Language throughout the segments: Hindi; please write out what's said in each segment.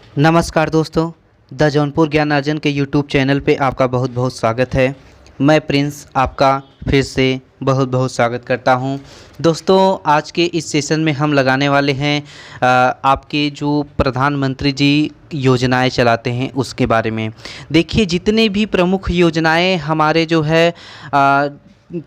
नमस्कार दोस्तों, द जौनपुर ज्ञान अर्जन के यूट्यूब चैनल पे आपका बहुत बहुत स्वागत है। मैं प्रिंस आपका फिर से बहुत बहुत स्वागत करता हूं। दोस्तों, आज के इस सेशन में हम लगाने वाले हैं आपके जो प्रधानमंत्री जी योजनाएं चलाते हैं उसके बारे में। देखिए, जितने भी प्रमुख योजनाएं हमारे जो है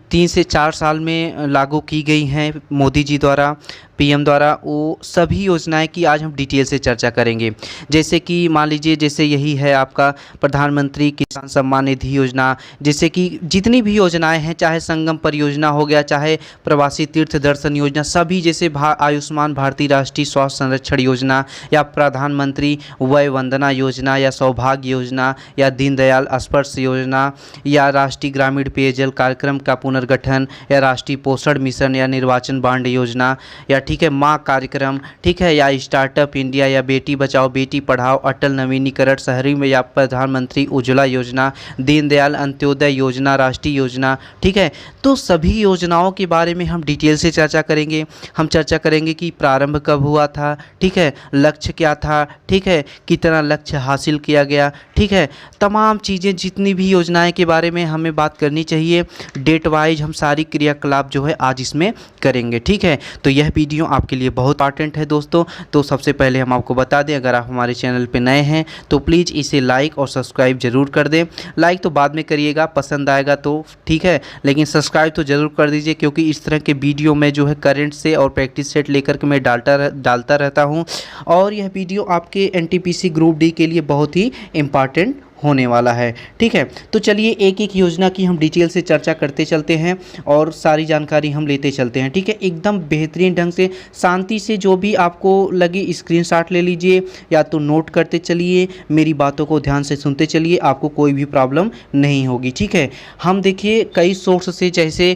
3 से 4 साल में लागू की गई हैं मोदी जी द्वारा, पीएम द्वारा, वो सभी योजनाएं की आज हम डिटेल से चर्चा करेंगे। जैसे कि मान लीजिए, जैसे यही है आपका प्रधानमंत्री किसान सम्मान निधि योजना, जैसे कि जितनी भी योजनाएं हैं, चाहे संगम परियोजना हो गया, चाहे प्रवासी तीर्थ दर्शन योजना, सभी जैसे आयुष्मान भारतीय राष्ट्रीय स्वास्थ्य संरक्षण योजना या प्रधानमंत्री वय वंदना योजना या सौभाग्य योजना या दीनदयाल स्पर्श योजना या राष्ट्रीय ग्रामीण पेयजल कार्यक्रम का पुनर्गठन या राष्ट्रीय पोषण मिशन या निर्वाचन बांड योजना या ठीक है माँ कार्यक्रम, ठीक है, या स्टार्टअप इंडिया या बेटी बचाओ बेटी पढ़ाओ, अटल नवीनीकरण शहरी में या प्रधानमंत्री उज्ज्वला योजना, दीनदयाल अंत्योदय योजना, राष्ट्रीय योजना, ठीक है। तो सभी योजनाओं के बारे में हम डिटेल से चर्चा करेंगे। हम चर्चा करेंगे कि प्रारंभ कब हुआ था, ठीक है, लक्ष्य क्या था, ठीक है, कितना लक्ष्य हासिल किया गया, ठीक है, तमाम चीज़ें, जितनी भी योजनाएं के बारे में हमें बात करनी चाहिए, डेट वाइज हम सारी क्रियाकलाप जो है आज इसमें करेंगे, ठीक है। तो यह वीडियो आपके लिए बहुत इंपॉर्टेंट है दोस्तों। तो सबसे पहले हम आपको बता दें, अगर आप हमारे चैनल पे नए हैं तो प्लीज़ इसे लाइक और सब्सक्राइब जरूर कर दें। लाइक तो बाद में करिएगा, पसंद आएगा तो ठीक है, लेकिन सब्सक्राइब तो ज़रूर कर दीजिए, क्योंकि इस तरह के वीडियो में जो है करंट से और प्रैक्टिस सेट लेकर के मैं डालता रहता हूँ। और यह वीडियो आपके एनटीपीसी ग्रुप डी के लिए बहुत ही इम्पॉर्टेंट होने वाला है, ठीक है। तो चलिए एक एक योजना की हम डिटेल से चर्चा करते चलते हैं और सारी जानकारी हम लेते चलते हैं, ठीक है। एकदम बेहतरीन ढंग से, शांति से, जो भी आपको लगे स्क्रीनशॉट ले लीजिए या तो नोट करते चलिए, मेरी बातों को ध्यान से सुनते चलिए, आपको कोई भी प्रॉब्लम नहीं होगी, ठीक है। हम देखिए कई सोर्स से, जैसे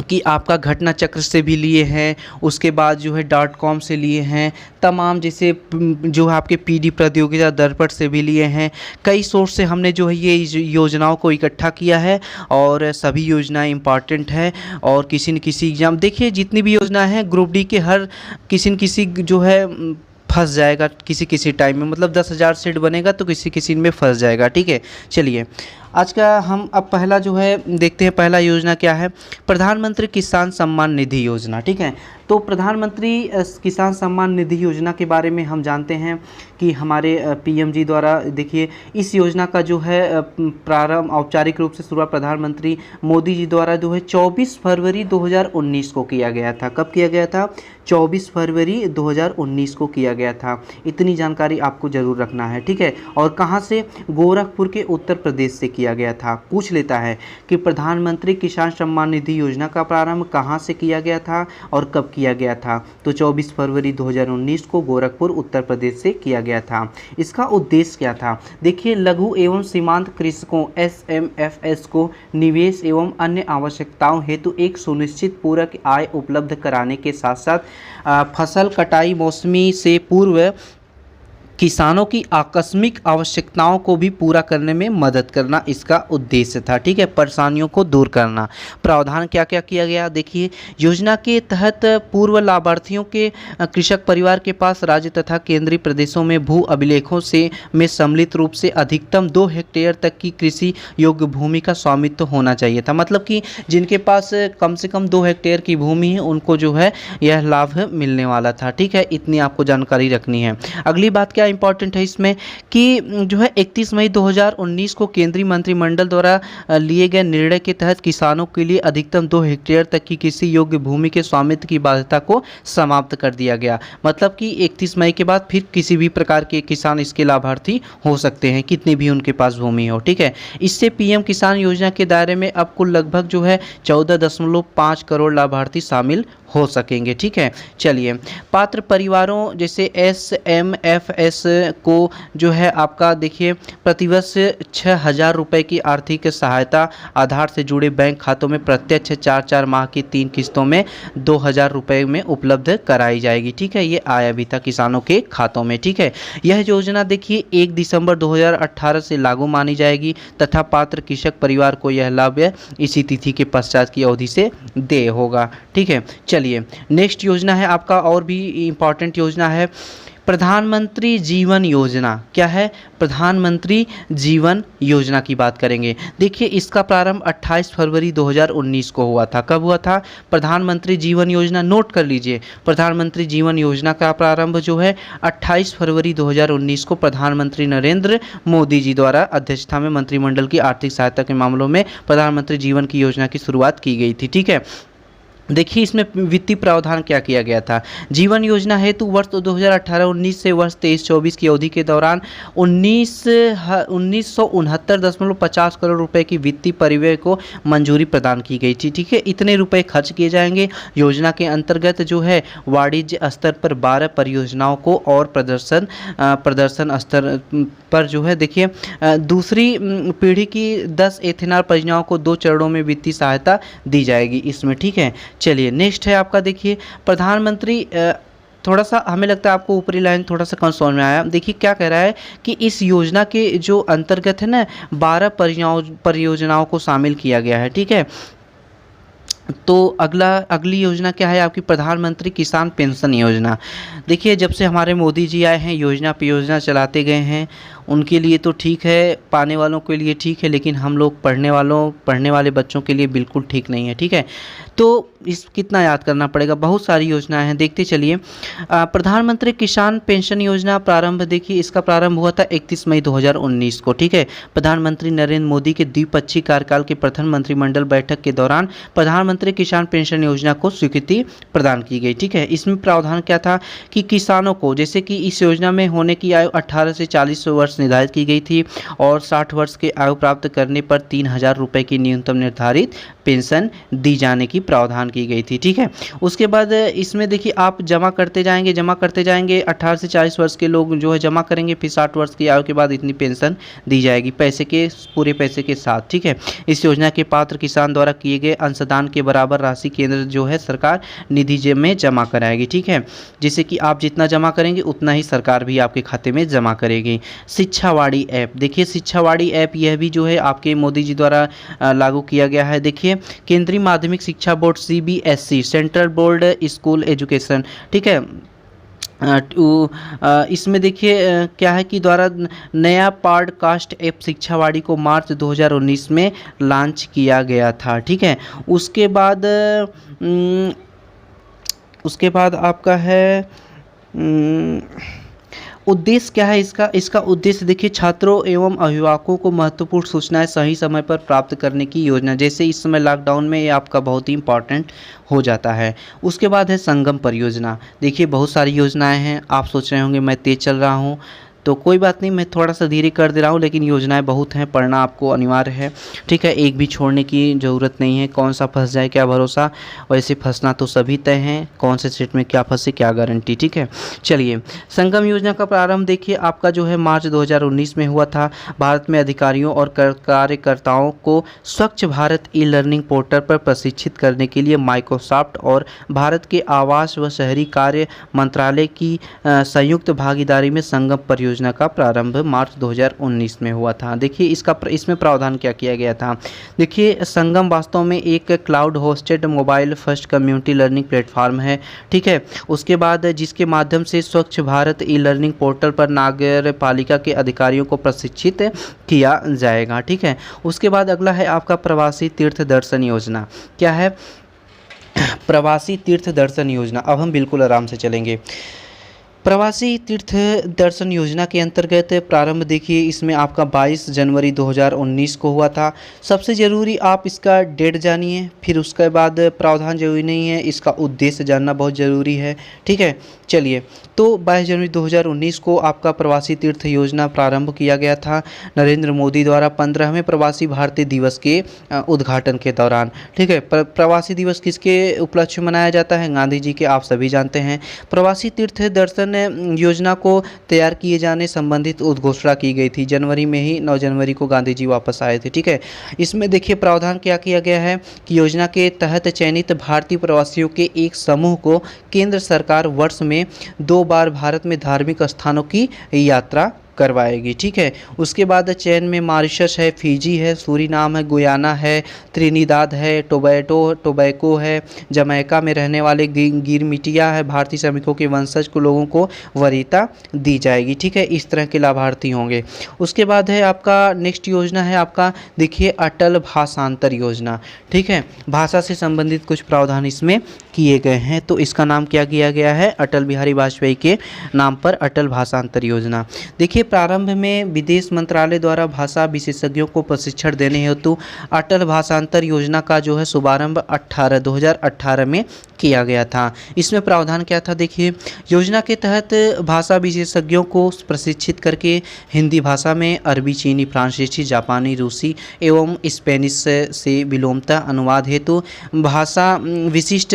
कि आपका घटना चक्र से भी लिए हैं, उसके बाद जो है .com से लिए हैं, तमाम जैसे जो है आपके पीडी प्रतियोगिता दर्पण से भी लिए हैं। कई सोर्स से हमने जो है ये योजनाओं को इकट्ठा किया है और सभी योजनाएं इंपॉर्टेंट है। और किसी न किसी एग्जाम, देखिए जितनी भी योजनाएं हैं ग्रुप डी के, हर किसी न किसी जो है फंस जाएगा किसी किसी टाइम में, मतलब 10,000 सीट बनेगा तो किसी किसी में फंस जाएगा, ठीक है। चलिए आज का हम अब पहला जो है देखते हैं, पहला योजना क्या है, प्रधानमंत्री किसान सम्मान निधि योजना, ठीक है। तो प्रधानमंत्री किसान सम्मान निधि योजना के बारे में हम जानते हैं कि हमारे पीएम जी द्वारा, देखिए इस योजना का जो है प्रारंभ औपचारिक रूप से शुरुआत प्रधानमंत्री मोदी जी द्वारा जो है 24 फरवरी 2019 को किया गया था। कब किया गया था? 24 फरवरी 2019 को किया गया था। इतनी जानकारी आपको जरूर रखना है, ठीक है। और कहाँ से? गोरखपुर के उत्तर प्रदेश से किया गया था। पूछ लेता है कि प्रधानमंत्री किसान सम्मान निधि योजना का प्रारंभ कहाँ से किया गया था और कब किया गया था? तो 24 फरवरी 2019 को गोरखपुर उत्तर प्रदेश से किया गया था। इसका उद्देश्य क्या था? देखिए, लघु एवं सीमांत कृषकों SMFS को निवेश एवं अन्य आवश्यकताओं हेतु एक सुनिश्चित पूरक आय उपलब्ध कराने के साथ साथ फसल कटाई मौसमी से पूर्व किसानों की आकस्मिक आवश्यकताओं को भी पूरा करने में मदद करना इसका उद्देश्य था, ठीक है, परेशानियों को दूर करना। प्रावधान क्या क्या किया गया? देखिए, योजना के तहत पूर्व लाभार्थियों के कृषक परिवार के पास राज्य तथा केंद्रीय प्रदेशों में भू अभिलेखों में सम्मिलित रूप से अधिकतम 2 हेक्टेयर तक की कृषि योग्य भूमि का स्वामित्व होना चाहिए था। मतलब कि जिनके पास कम से कम 2 हेक्टेयर की भूमि है उनको जो है यह लाभ मिलने वाला था, ठीक है। इतनी आपको जानकारी रखनी है। अगली बात क्या इंपॉर्टेंट है इसमें कि जो है 31 मई 2019 को केंद्रीय मंत्रिमंडल द्वारा लिए गए निर्णय के तहत किसानों के लिए अधिकतम 2 हेक्टेयर तक की कृषि योग्य भूमि के स्वामित्व की बाध्यता को समाप्त कर दिया गया। मतलब कि 31 मई के बाद फिर किसी भी प्रकार के किसान इसके लाभार्थी हो सकते हैं, कितनी भी उनके पास भूमि हो, ठीक है। इससे पीएम किसान योजना के दायरे में अब कुल लगभग जो है 14.5 करोड़ लाभार्थी शामिल हो सकेंगे, ठीक है। चलिए, पात्र परिवारों जैसे SMFS को जो है आपका देखिए प्रतिवर्ष 6,000 रुपये की आर्थिक सहायता आधार से जुड़े बैंक खातों में प्रत्यक्ष 4-4 माह की 3 किस्तों में 2,000 रुपये में उपलब्ध कराई जाएगी, ठीक है। ये आया भी था किसानों के खातों में, ठीक है। यह योजना देखिए 1 दिसंबर 2018 से लागू मानी जाएगी तथा पात्र कृषक परिवार को यह लाभ इसी तिथि के पश्चात की अवधि से देय होगा, ठीक है। चलिए, नेक्स्ट योजना है आपका और भी इम्पॉर्टेंट योजना है प्रधानमंत्री जीवन योजना क्या है? प्रधानमंत्री जीवन योजना की बात करेंगे। देखिए इसका प्रारंभ 28 फरवरी 2019 को हुआ था। कब हुआ था? प्रधानमंत्री जीवन योजना, नोट कर लीजिए। प्रधानमंत्री जीवन योजना का प्रारंभ जो है 28 फरवरी 2019 को प्रधानमंत्री नरेंद्र मोदी जी द्वारा अध्यक्षता में मंत्रिमंडल की आर्थिक सहायता के मामलों में प्रधानमंत्री जीवन की योजना की शुरुआत की गई थी। ठीक है, देखिए इसमें वित्तीय प्रावधान क्या किया गया था। जीवन योजना हेतु वर्ष 2018-19 से वर्ष 23-24 की अवधि के दौरान 1969.50 करोड़ रुपए की वित्तीय परिव्यय को मंजूरी प्रदान की गई थी। ठीक है, इतने रुपए खर्च किए जाएंगे। योजना के अंतर्गत जो है वाणिज्य स्तर पर 12 परियोजनाओं को और प्रदर्शन स्तर पर जो है देखिए दूसरी पीढ़ी की 10 एथेनॉल परियोजनाओं को 2 चरणों में वित्तीय सहायता दी जाएगी इसमें। ठीक है, चलिए नेक्स्ट है आपका, देखिए प्रधानमंत्री थोड़ा सा हमें लगता है आपको ऊपरी लाइन थोड़ा सा कम समझ में आया। देखिए क्या कह रहा है कि इस योजना के जो अंतर्गत है ना 12 परियोजनाओं को शामिल किया गया है। ठीक है, तो अगली योजना क्या है आपकी? प्रधानमंत्री किसान पेंशन योजना। देखिए जब से हमारे मोदी जी आए हैं योजना पे योजना चलाते गए हैं, उनके लिए तो ठीक है, पाने वालों के लिए ठीक है, लेकिन हम लोग पढ़ने वाले बच्चों के लिए बिल्कुल ठीक नहीं है। ठीक है, तो इस कितना याद करना पड़ेगा, बहुत सारी योजनाएं हैं, देखते चलिए। प्रधानमंत्री किसान पेंशन योजना प्रारंभ, देखिए इसका प्रारंभ हुआ था 31 मई 2019 को। ठीक है, प्रधानमंत्री नरेंद्र मोदी के द्विपक्षीय कार्यकाल के प्रथम मंत्रिमंडल बैठक के दौरान प्रधानमंत्री किसान पेंशन योजना को स्वीकृति प्रदान की गई। ठीक है, इसमें प्रावधान क्या था कि किसानों को, जैसे कि इस योजना में होने की आयु 18 से 40 वर्ष निर्धारित की गई थी और 60 वर्ष के आयु प्राप्त करने पर 3,000 रुपये की न्यूनतम निर्धारित पेंशन दी जाने की प्रावधान की गई थी। ठीक है, उसके बाद इसमें देखिए आप जमा करते जाएंगे 18 से 40 वर्ष के लोग जो है जमा करेंगे, फिर 60 वर्ष की आयु के बाद इतनी पेंशन दी जाएगी पूरे पैसे के साथ। ठीक है, इस योजना के पात्र किसान द्वारा किए गए अंशदान के बराबर राशि केंद्र जो है सरकार निधि में जमा कराएगी। ठीक है, जैसे कि आप जितना जमा करेंगे उतना ही सरकार भी आपके खाते में जमा करेगी। शिक्षावाड़ी ऐप, देखिए शिक्षावाड़ी ऐप यह भी जो है आपके मोदी जी द्वारा लागू किया गया है। देखिए केंद्रीय माध्यमिक शिक्षा board CBSE, central board school education, ठीक है, इसमें देखिए क्या है कि द्वारा नया पॉडकास्ट ऐप शिक्षावाड़ी को मार्च 2019 में लॉन्च किया गया था। ठीक है, उसके बाद आपका है उद्देश्य क्या है इसका उद्देश्य देखिए छात्रों एवं अभिभावकों को महत्वपूर्ण सूचनाएं सही समय पर प्राप्त करने की योजना, जैसे इस समय लॉकडाउन में ये आपका बहुत ही इंपॉर्टेंट हो जाता है। उसके बाद है संगम परियोजना। देखिए बहुत सारी योजनाएं हैं, आप सोच रहे होंगे मैं तेज चल रहा हूँ, तो कोई बात नहीं, मैं थोड़ा सा धीरे कर दे रहा हूँ, लेकिन योजनाएं बहुत हैं, पढ़ना आपको अनिवार्य है। ठीक है, एक भी छोड़ने की ज़रूरत नहीं है, कौन सा फंस जाए क्या भरोसा, वैसे फंसना तो सभी तय हैं, कौन से स्टेट में क्या फंसे क्या गारंटी। ठीक है, चलिए संगम योजना का प्रारंभ देखिए आपका जो है मार्च 2019 में हुआ था। भारत में अधिकारियों और कार्यकर्ताओं को स्वच्छ भारत ई-लर्निंग पोर्टल पर प्रशिक्षित करने के लिए माइक्रोसॉफ्ट और भारत के आवास व शहरी कार्य मंत्रालय की संयुक्त भागीदारी में संगम परियोजना का प्रारंभ मार्च 2019 में हुआ था। देखिए इसमें प्रावधान क्या किया गया था। देखिए संगम वास्तव में एक cloud hosted mobile first community learning platform है। ठीक है, उसके बाद जिसके माध्यम से स्वच्छ भारत ई लर्निंग पोर्टल पर नगर पालिका के अधिकारियों को प्रशिक्षित किया जाएगा। ठीक है, उसके बाद अगला है आपका प्रवासी तीर्थ दर्शन योजना। क्या है? प्रवासी तीर्थ दर्शन योजना। अब हम बिल्कुल आराम से चलेंगे। प्रवासी तीर्थ दर्शन योजना के अंतर्गत प्रारंभ देखिए इसमें आपका 22 जनवरी 2019 को हुआ था। सबसे ज़रूरी आप इसका डेट जानिए, फिर उसके बाद प्रावधान जरूरी नहीं है, इसका उद्देश्य जानना बहुत ज़रूरी है। ठीक है, चलिए तो 22 जनवरी 2019 को आपका प्रवासी तीर्थ योजना प्रारंभ किया गया था नरेंद्र मोदी द्वारा 15वें प्रवासी भारतीय दिवस के उद्घाटन के दौरान। ठीक है, प्रवासी दिवस किसके उपलक्ष्य में मनाया जाता है? गांधी जी के, आप सभी जानते हैं। प्रवासी तीर्थ दर्शन योजना को तैयार किए जाने संबंधित उद्घोषणा की गई थी जनवरी में ही, 9 जनवरी को गांधी जी वापस आए थे। ठीक है, इसमें देखिए प्रावधान क्या किया गया है कि योजना के तहत चयनित भारतीय प्रवासियों के एक समूह को केंद्र सरकार वर्ष में 2 बार भारत में धार्मिक स्थानों की यात्रा करवाएगी। ठीक है, उसके बाद चयन में मॉरिशस है, फिजी है, सूरीनाम है, गुयाना है, त्रिनिदाद है, टोबैको है, जमैका में रहने वाले गिरमिटिया है, भारतीय श्रमिकों के वंशज को लोगों को वरीयता दी जाएगी। ठीक है, इस तरह के लाभार्थी होंगे। उसके बाद है आपका नेक्स्ट योजना है आपका देखिए अटल भाषांतर योजना। ठीक है, भाषा से संबंधित कुछ प्रावधान इसमें किए गए हैं, तो इसका नाम क्या किया गया है, अटल बिहारी वाजपेयी के नाम पर अटल भाषांतर योजना। देखिए प्रारंभ में विदेश मंत्रालय द्वारा भाषा विशेषज्ञों को प्रशिक्षण देने हेतु अटल भाषांतर योजना का जो है शुभारंभ 2018 में किया गया था। इसमें प्रावधान क्या था, देखिए योजना के तहत भाषा विशेषज्ञों को प्रशिक्षित करके हिंदी भाषा में अरबी, चीनी, फ्रांसीसी, जापानी, रूसी एवं स्पेनिश से विलोमतः अनुवाद हेतु भाषा विशिष्ट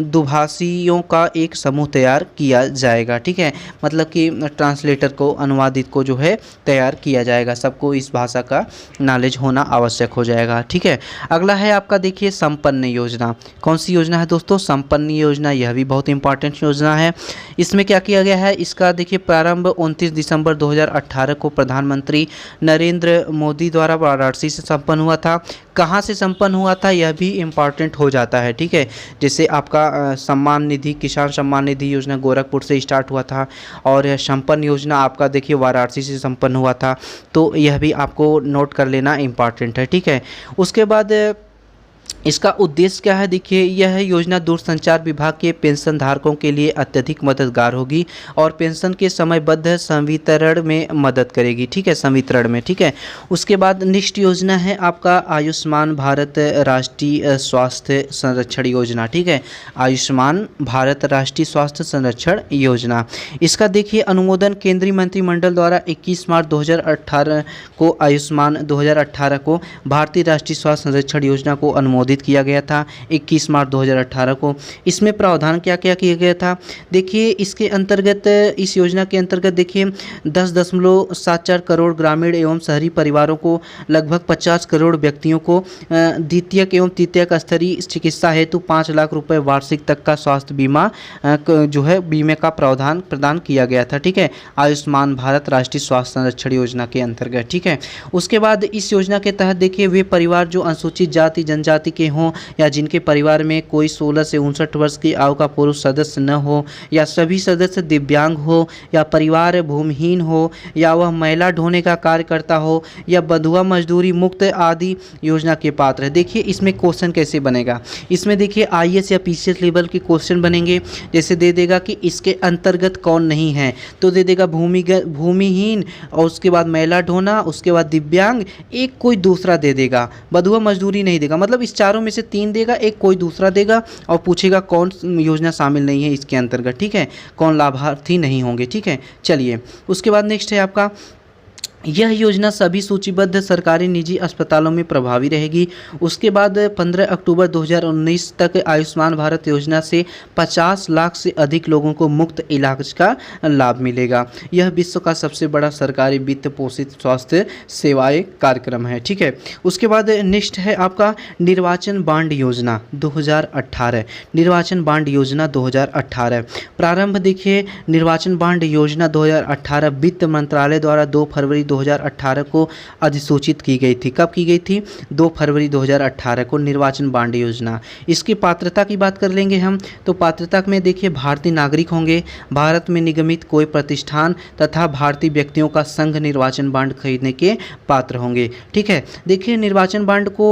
दुभाषियों का एक समूह तैयार किया जाएगा। ठीक है, मतलब कि ट्रांसलेटर को, अनुवादित को जो है तैयार किया जाएगा। सबको इस भाषा का नॉलेज होना आवश्यक हो जाएगा। ठीक है, अगला है आपका देखिए संपन्न योजना। कौन सी योजना है दोस्तों, संपन्न योजना। यह भी बहुत इंपॉर्टेंट योजना है। इसमें क्या किया गया है, इसका देखिए प्रारंभ 29 दिसंबर 2018 को प्रधानमंत्री नरेंद्र मोदी द्वारा वाराणसी से संपन्न हुआ था। कहाँ से संपन्न हुआ था यह भी इम्पॉर्टेंट हो जाता है। ठीक है, जैसे आपका सम्मान निधि, किसान सम्मान निधि योजना गोरखपुर से स्टार्ट हुआ था, और संपन्न योजना आपका देखिए वाराणसी से संपन्न हुआ था, तो यह भी आपको नोट कर लेना इम्पॉर्टेंट है। ठीक है, उसके बाद इसका उद्देश्य क्या है, देखिए यह योजना दूरसंचार विभाग के पेंशन धारकों के लिए अत्यधिक मददगार होगी और पेंशन के समयबद्ध संवितरण में मदद करेगी। ठीक है, संवितरण में। ठीक है, उसके बाद नेक्स्ट योजना है आपका आयुष्मान भारत राष्ट्रीय स्वास्थ्य संरक्षण योजना। ठीक है, आयुष्मान भारत राष्ट्रीय स्वास्थ्य संरक्षण योजना, इसका देखिए अनुमोदन केंद्रीय मंत्रिमंडल द्वारा 21 मार्च 2018 को आयुष्मान 2018 को भारतीय राष्ट्रीय स्वास्थ्य संरक्षण योजना को अनुमोदित किया गया था 21 मार्च 2018 को। इसमें प्रावधान क्या क्या किया गया था, देखिए इसके अंतर्गत, इस योजना के अंतर्गत देखिए 10.74 करोड़ ग्रामीण एवं शहरी परिवारों को, लगभग 50 करोड़ व्यक्तियों को द्वितीयक एवं तृतीयक स्तरीय चिकित्सा हेतु 5 लाख रुपए वार्षिक तक का स्वास्थ्य बीमा जो है बीमे का प्रावधान प्रदान किया गया था। ठीक है, आयुष्मान भारत राष्ट्रीय स्वास्थ्य संरक्षण योजना के अंतर्गत। ठीक है, उसके बाद इस योजना के तहत देखिए वे परिवार जो अनुसूचित जाति जनजाति के हों या जिनके परिवार में कोई 16 से 59 वर्ष की आयु का पुरुष सदस्य न हो, या सभी सदस्य दिव्यांग हो, या परिवार भूमिहीन हो, या वह महिला ढोने का कार्य करता हो, या बंधुआ मजदूरी मुक्त आदि योजना के पात्र है। देखिए इसमें क्वेश्चन कैसे बनेगा, इसमें देखिए आईएएस या पीसीएस लेवल के क्वेश्चन बनेंगे। जैसे दे देगा कि इसके अंतर्गत कौन नहीं है, तो दे देगा भूमिहीन, और उसके बाद महिला ढोना, उसके बाद दिव्यांग, एक कोई दूसरा दे देगा, बंधुआ मजदूरी नहीं देगा। मतलब इस चारों में से 3 देगा, एक कोई दूसरा देगा, और पूछेगा कौन योजना शामिल नहीं है इसके अंतर्गत। ठीक है, कौन लाभार्थी नहीं होंगे। ठीक है, चलिए उसके बाद नेक्स्ट है आपका, यह योजना सभी सूचीबद्ध सरकारी निजी अस्पतालों में प्रभावी रहेगी। उसके बाद 15 अक्टूबर 2019 तक आयुष्मान भारत योजना से 50 लाख से अधिक लोगों को मुफ्त इलाज का लाभ मिलेगा। यह विश्व का सबसे बड़ा सरकारी वित्त पोषित स्वास्थ्य सेवाएं कार्यक्रम है। ठीक है, उसके बाद नेक्स्ट है आपका निर्वाचन बांड योजना 2018। निर्वाचन बांड योजना 2018 प्रारंभ देखिए, निर्वाचन बांड योजना 2018 वित्त मंत्रालय द्वारा 2 फरवरी 2018 को अधिसूचित की गई थी। कब की गई थी, 2 फरवरी 2018 को निर्वाचन बांड योजना। इसकी पात्रता की बात कर लेंगे हम, तो पात्रता में देखिए भारतीय नागरिक होंगे, भारत में निगमित कोई प्रतिष्ठान तथा भारतीय व्यक्तियों का संघ निर्वाचन बांड खरीदने के पात्र होंगे। ठीक है, देखिए निर्वाचन बांड को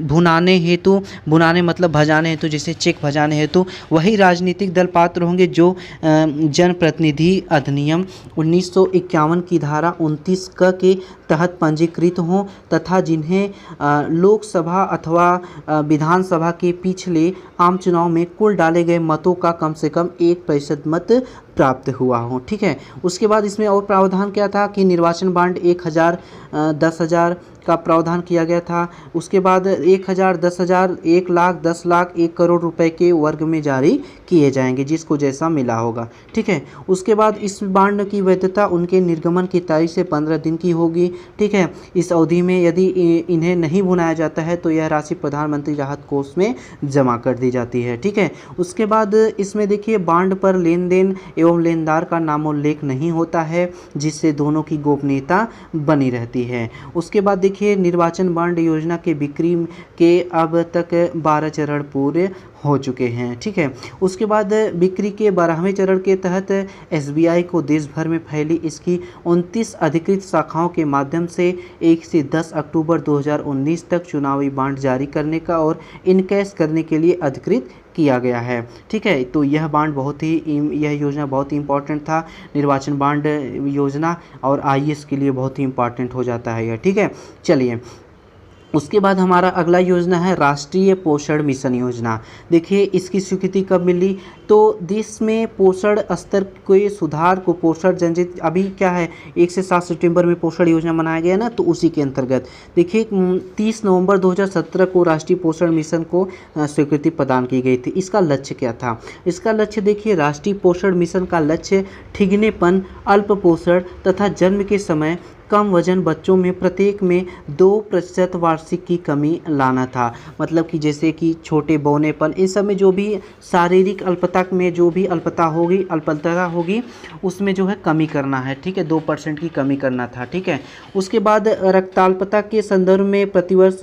भुनाने हेतु, भुनाने मतलब भजाने हेतु, जैसे चेक भजाने हेतु वही राजनीतिक दल पात्र होंगे जो जनप्रतिनिधि अधिनियम 1951 की धारा 29 के तहत पंजीकृत हों तथा जिन्हें लोकसभा अथवा विधानसभा के पिछले आम चुनाव में कुल डाले गए मतों का कम से कम 1% मत प्राप्त हुआ हो। ठीक है, उसके बाद इसमें और प्रावधान क्या था कि निर्वाचन बांड 1000, 10,000 का प्रावधान किया गया था। उसके बाद 1000, 10,000, 1 लाख, 10 लाख, 1 करोड़ रुपए के वर्ग में जारी किए जाएंगे, जिसको जैसा मिला होगा। ठीक है, उसके बाद इस बांड की वैधता उनके निर्गमन की तारीख से 15 दिन की होगी। ठीक है, इस अवधि में यदि इन्हें नहीं भुनाया जाता है तो यह राशि प्रधानमंत्री राहत कोष में जमा कर दी जाती है। ठीक है, उसके बाद इसमें देखिए बांड पर लेन देन एवं लेनदार का नामोल्लेख नहीं होता है, जिससे दोनों की गोपनीयता बनी रहती है। उसके बाद देखिए निर्वाचन बांड योजना के बिक्री के अब तक 12 चरण पूरे हो चुके हैं। ठीक है, उसके बाद बिक्री के 12वें चरण के तहत एसबीआई को देश भर में फैली इसकी 29 अधिकृत शाखाओं के माध्यम से 1 से 10 अक्टूबर 2019 तक चुनावी बांड जारी करने का और इनकैश करने के लिए अधिकृत किया गया है। ठीक है, तो यह योजना बहुत ही इंपॉर्टेंट था। निर्वाचन बांड योजना और आईएएस के लिए बहुत ही इंपॉर्टेंट हो जाता है यह। ठीक है, चलिए उसके बाद हमारा अगला योजना है राष्ट्रीय पोषण मिशन योजना। देखिए इसकी स्वीकृति कब मिली, तो देश में पोषण स्तर के सुधार को पोषण जनजित अभी क्या है 1 से 7 सितंबर में पोषण योजना मनाया गया ना, तो उसी के अंतर्गत देखिए 30 नवंबर 2017 को राष्ट्रीय पोषण मिशन को स्वीकृति प्रदान की गई थी। इसका लक्ष्य क्या था, इसका लक्ष्य देखिए राष्ट्रीय पोषण मिशन का लक्ष्य ठिगनेपन, अल्प पोषण तथा जन्म के समय कम वजन बच्चों में प्रत्येक में 2% वार्षिक की कमी लाना था। मतलब कि जैसे कि छोटे बौनेपन, इस सब में जो भी शारीरिक अल्पता में जो भी अल्पता होगी उसमें जो है कमी करना है। ठीक है, 2% की कमी करना था। ठीक है, उसके बाद रक्ताल्पता के संदर्भ में प्रतिवर्ष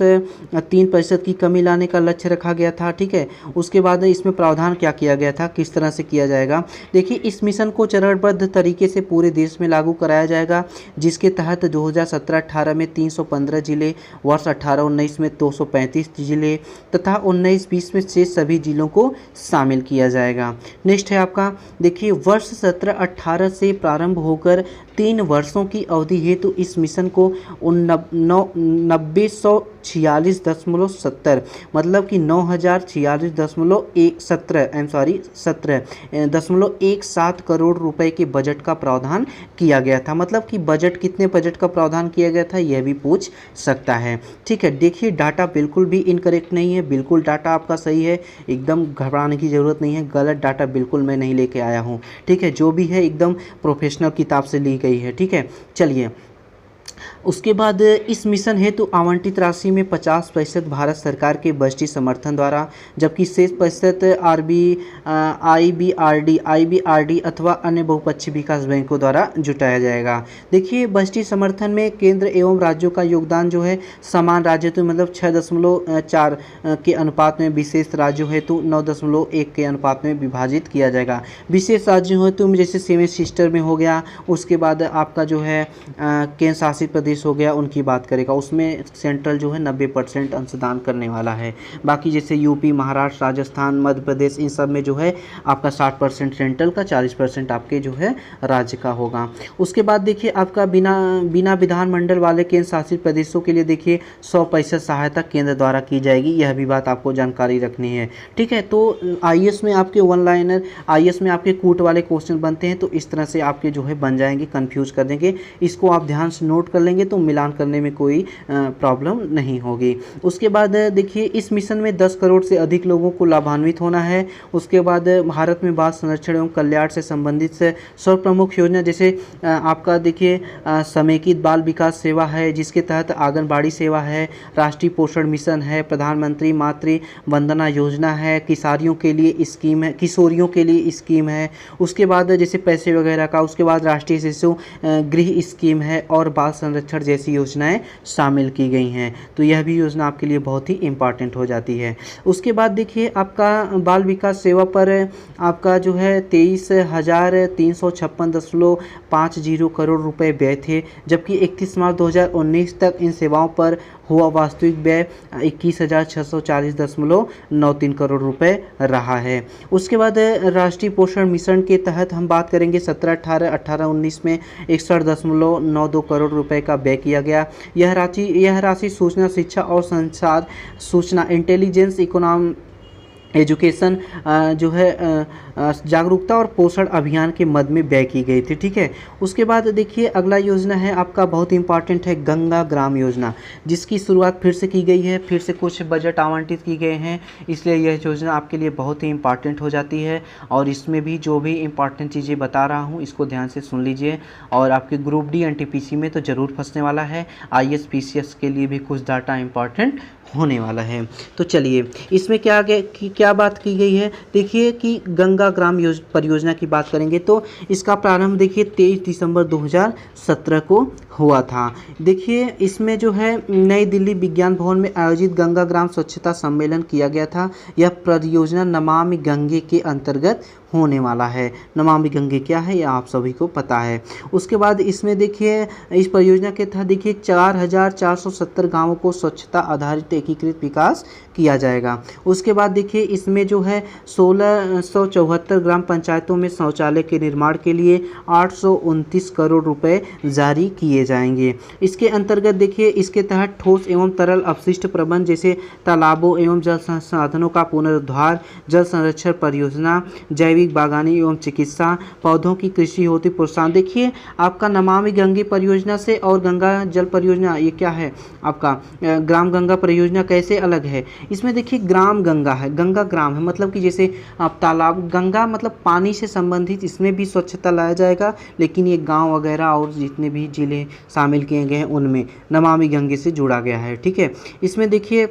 3% की कमी लाने का लक्ष्य रखा गया था। ठीक है, उसके बाद इसमें प्रावधान क्या किया गया था, किस तरह से किया जाएगा। देखिए इस मिशन को चरणबद्ध तरीके से पूरे देश में लागू कराया जाएगा, जिसके तहत 2017-18 में 315 जिले, वर्ष 18-19 में 235 जिले तथा 19-20 में शेष सभी जिलों को शामिल किया जाएगा। नेक्स्ट है आपका देखिए वर्ष 17-18 से प्रारंभ होकर 3 वर्षों की अवधि हेतु इस मिशन को 9,946.70 मतलब कि 9,046.17 करोड़ रुपए के बजट का प्रावधान किया गया था। मतलब कि बजट कितने बजट का प्रावधान किया गया था यह भी पूछ सकता है। ठीक है, देखिए डाटा बिल्कुल भी इनकरेक्ट नहीं है, बिल्कुल डाटा आपका सही है, एकदम घबराने की ज़रूरत नहीं है। गलत डाटा बिल्कुल मैं नहीं लेके आया हूँ। ठीक है, जो भी है एकदम प्रोफेशनल किताब से ली गई है। ठीक है, चलिए उसके बाद इस मिशन हेतु आवंटित राशि में 50% भारत सरकार के बजटीय समर्थन द्वारा, जबकि शेष प्रतिशत आईबीआरडी अथवा अन्य बहुपक्षीय विकास बैंकों द्वारा जुटाया जाएगा। देखिए बजटीय समर्थन में केंद्र एवं राज्यों का योगदान जो है समान राज्य हेतु मतलब 6.4 के अनुपात में, विशेष राज्यों हेतु 9.1 के अनुपात में विभाजित किया जाएगा। विशेष राज्यों हेतु में जैसे 7 सिस्टर में हो गया, उसके बाद आपका जो है केंद्र शासित प्रदेश हो गया, उनकी बात करेगा, उसमें सेंट्रल जो है 90% अंशदान करने वाला है। बाकी जैसे यूपी, महाराष्ट्र, राजस्थान, मध्य प्रदेश, इन सब में जो है आपका 60% सेंट्रल का, 40% आपके जो है राज्य का होगा। उसके बाद देखिए आपका बिना विधानमंडल वाले केंद्र शासित प्रदेशों के लिए देखिए 100% सहायता केंद्र द्वारा की जाएगी। यह भी बात आपको जानकारी रखनी है। ठीक है, तो आईएएस में आपके वन लाइनर, आईएएस में आपके कूट वाले क्वेश्चन बनते हैं, तो इस तरह से आपके जो है बन जाएंगे, कंफ्यूज कर देंगे। इसको आप ध्यान से नोट कर लेंगे तो मिलान करने में कोई प्रॉब्लम नहीं होगी। उसके बाद देखिए इस मिशन में 10 करोड़ से अधिक लोगों को लाभान्वित होना है। उसके बाद भारत में बाल संरक्षण एवं कल्याण से संबंधित सर्व प्रमुख योजना जैसे आपका देखिए समेकित बाल विकास सेवा है, जिसके तहत आंगनबाड़ी सेवा है, राष्ट्रीय पोषण मिशन है, प्रधानमंत्री मातृ वंदना योजना है, किशोरियों के लिए स्कीम है। उसके बाद जैसे पैसे वगैरह का, उसके बाद राष्ट्रीय शिशु गृह स्कीम है और बाल संरक्षण जैसी योजनाएं शामिल की गई हैं। तो यह भी योजना आपके लिए बहुत ही इम्पॉर्टेंट हो जाती है। उसके बाद देखिए आपका बाल विकास सेवा पर आपका जो है 23,356.50 करोड़ रुपए व्यय थे, जबकि 31 मार्च 2019 तक इन सेवाओं पर हुआ वास्तविक व्यय 21,640.93 करोड़ रुपए रहा है। उसके बाद राष्ट्रीय पोषण मिशन के तहत हम बात करेंगे 17-18, 18-19 में 61.92 करोड़ रुपए का व्यय किया गया। यह राशि सूचना, शिक्षा और संचार, सूचना, इंटेलिजेंस, एजुकेशन जो है जागरूकता और पोषण अभियान के मद में व्यय की गई थी। ठीक है, उसके बाद देखिए अगला योजना है आपका बहुत इंपॉर्टेंट है गंगा ग्राम योजना, जिसकी शुरुआत फिर से की गई है, फिर से कुछ बजट आवंटित की गए हैं, इसलिए यह योजना आपके लिए बहुत ही इंपॉर्टेंट हो जाती है। और इसमें भी जो भी इंपॉर्टेंट चीज़ें बता रहा हूँ इसको ध्यान से सुन लीजिए। और आपके ग्रुप डी एनटीपीसी में तो ज़रूर फंसने वाला है, आईएएस पीसीएस के लिए भी कुछ डाटा इंपॉर्टेंट होने वाला है। तो चलिए इसमें क्या क्या बात की गई है, देखिए कि गंगा ग्राम परियोजना की बात करेंगे तो इसका प्रारंभ देखिए 23 दिसंबर 2017 को हुआ था। देखिए इसमें जो है नई दिल्ली विज्ञान भवन में आयोजित गंगा ग्राम स्वच्छता सम्मेलन किया गया था। यह परियोजना नमामि गंगे के अंतर्गत होने वाला है। नमामि गंगे क्या है यह आप सभी को पता है। उसके बाद इसमें देखिए इस परियोजना के तहत देखिए 4470 गांवों को स्वच्छता आधारित एकीकृत विकास किया जाएगा। उसके बाद देखिए इसमें जो है 1674 ग्राम पंचायतों में शौचालय के निर्माण के लिए 829 करोड़ रुपए जारी किए जाएंगे। इसके अंतर्गत देखिए इसके तहत ठोस एवं तरल अपशिष्ट प्रबंधन जैसे तालाबों एवं जल संसाधनों का पुनरुद्धार, जल संरक्षण परियोजना, जैविक बागवानी एवं चिकित्सा, पौधों की कृषि होती प्रोत्साहन। देखिए आपका नमामि गंगे परियोजना से और गंगा जल परियोजना ये क्या है आपका ग्राम गंगा परियोजना कैसे अलग है। इसमें देखिए ग्राम गंगा है, गंगा ग्राम है, मतलब कि जैसे आप तालाब, गंगा मतलब पानी से संबंधित, इसमें भी स्वच्छता लाया जाएगा, लेकिन ये गांव वगैरह और जितने भी जिले शामिल किए गए हैं उनमें नमामि गंगे से जुड़ा गया है। ठीक है, इसमें देखिए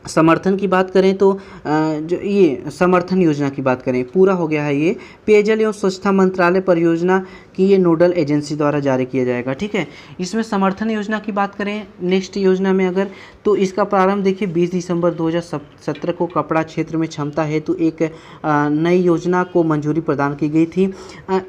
समर्थन की बात करें तो जो ये समर्थन योजना की बात करें, पूरा हो गया है ये पेयजल एवं स्वच्छता मंत्रालय परियोजना की ये नोडल एजेंसी द्वारा जारी किया जाएगा। ठीक है, इसमें समर्थन योजना की बात करें नेक्स्ट योजना में अगर, तो इसका प्रारंभ देखिए 20 दिसंबर 2017 को कपड़ा क्षेत्र में क्षमता हेतु एक नई योजना को मंजूरी प्रदान की गई थी।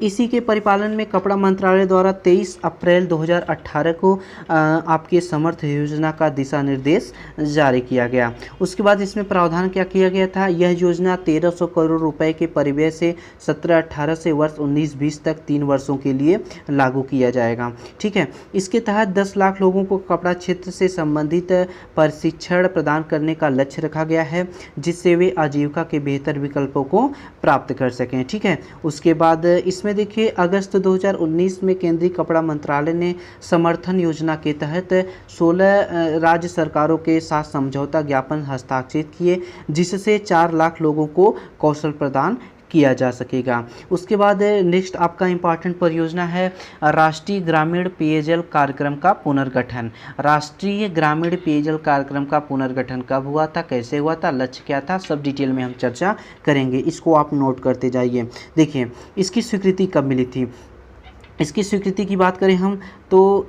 इसी के परिपालन में कपड़ा मंत्रालय द्वारा 23 अप्रैल 2018 को आपके समर्थ योजना का दिशा निर्देश जारी किया गया। उसके बाद इसमें प्रावधान क्या किया गया था, यह योजना 1300 करोड़ रुपए के परिव्यय से 17-18 से वर्ष 19-20 तक 3 वर्षों के लिए लागू किया जाएगा। ठीक है, इसके तहत 10 लाख लोगों को कपड़ा क्षेत्र से संबंधित प्रशिक्षण प्रदान करने का लक्ष्य रखा गया है, जिससे वे आजीविका के बेहतर विकल्पों को प्राप्त कर सकें। ठीक है, उसके बाद इसमें देखिए अगस्त 2019 में केंद्रीय कपड़ा मंत्रालय ने समर्थन योजना के तहत 16 राज्य सरकारों के साथ समझौता ज्ञापन हस्ताक्षरित किए, जिससे 4 लाख लोगों को कौशल प्रदान किया जा सकेगा। उसके बाद नेक्स्ट आपका इम्पॉर्टेंट परियोजना है राष्ट्रीय ग्रामीण पेयजल कार्यक्रम का पुनर्गठन। राष्ट्रीय ग्रामीण पेयजल कार्यक्रम का पुनर्गठन कब हुआ था, कैसे हुआ था, लक्ष्य क्या था, सब डिटेल में हम चर्चा करेंगे। इसको आप नोट करते जाइए। देखिए इसकी स्वीकृति कब मिली थी, इसकी स्वीकृति की बात करें हम तो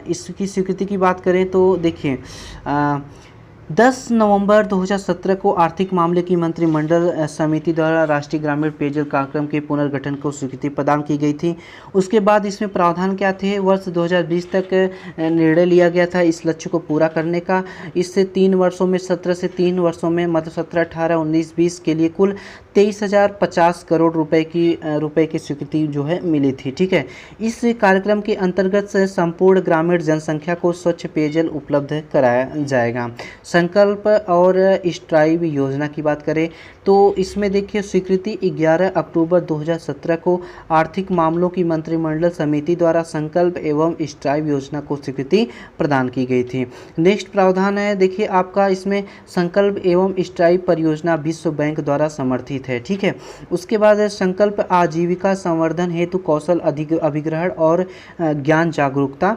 इसकी स्वीकृति की बात करें तो देखिए 10 नवंबर 2017 को आर्थिक मामले की मंत्रिमंडल समिति द्वारा राष्ट्रीय ग्रामीण पेयजल कार्यक्रम के पुनर्गठन को स्वीकृति प्रदान की गई थी। उसके बाद इसमें प्रावधान क्या थे, वर्ष 2020 तक निर्णय लिया गया था इस लक्ष्य को पूरा करने का। इससे 3 वर्षों में 17 से 3 वर्षों में मतलब 17, 18, 19, 20 के लिए कुल 23,050 करोड़ रुपए की स्वीकृति जो है मिली थी। ठीक है, इस कार्यक्रम के अंतर्गत संपूर्ण ग्रामीण जनसंख्या को स्वच्छ पेयजल उपलब्ध कराया जाएगा। संकल्प और स्ट्राइव योजना की बात करें तो इसमें देखिए स्वीकृति 11 अक्टूबर 2017 को आर्थिक मामलों की मंत्रिमंडल समिति द्वारा संकल्प एवं स्ट्राइव योजना को स्वीकृति प्रदान की गई थी। नेक्स्ट प्रावधान है देखिए आपका इसमें संकल्प एवं स्ट्राइव परियोजना विश्व बैंक द्वारा समर्थित है। ठीक है, उसके बाद संकल्प आजीविका संवर्धन हेतु कौशल अभिग्रहण और ज्ञान जागरूकता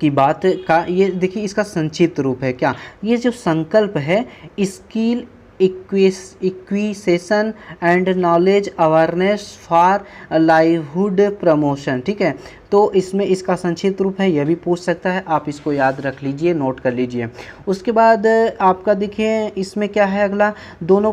की बात का ये देखिए इसका संक्षिप्त रूप है क्या, ये जो संकल्प है skill acquisition and knowledge awareness for livelihood promotion. ठीक है, तो इसमें इसका संक्षिप्त रूप है, यह भी पूछ सकता है, आप इसको याद रख लीजिए, नोट कर लीजिए। उसके बाद आपका देखिए इसमें क्या है अगला, दोनों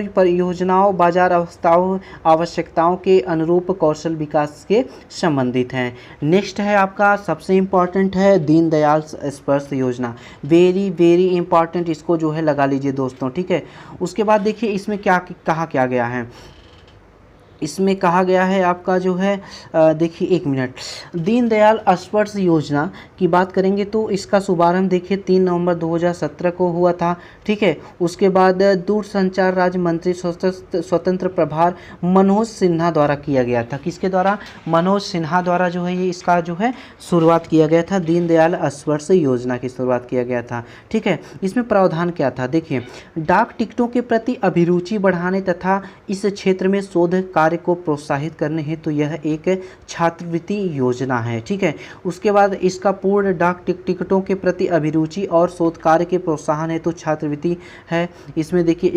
परियोजनाओं बाजार आवश्यकताओं के अनुरूप कौशल विकास के संबंधित हैं। नेक्स्ट है आपका सबसे इम्पॉर्टेंट है दीनदयाल स्पर्श योजना, वेरी वेरी इंपॉर्टेंट, इसको जो है लगा लीजिए दोस्तों। ठीक है, उसके बाद देखिए इसमें क्या कहा गया है, इसमें कहा गया है आपका जो है देखिए 1 मिनट, दीनदयाल स्पर्श योजना की बात करेंगे तो इसका शुभारंभ देखिए 3 नवंबर 2017 को हुआ था। ठीक है, उसके बाद दूरसंचार राज्य मंत्री स्वतंत्र प्रभार मनोज सिन्हा द्वारा किया गया था। किसके द्वारा, मनोज सिन्हा द्वारा जो है ये इसका जो है शुरुआत किया गया था, दीनदयाल स्पर्श योजना की शुरुआत किया गया था। ठीक है, इसमें प्रावधान क्या था देखिए, डाक टिकटों के प्रति अभिरुचि बढ़ाने तथा इस क्षेत्र में शोध कार्य कार्य को प्रोत्साहित करने हेतु तो यह एक छात्रवृत्ति योजना है। ठीक है, उसके बाद इसका पूर्ण डाक टिकटों के प्रति अभिरुचि और शोध कार्य के प्रोत्साहन हेतु तो छात्रवृत्ति है। इसमें देखिए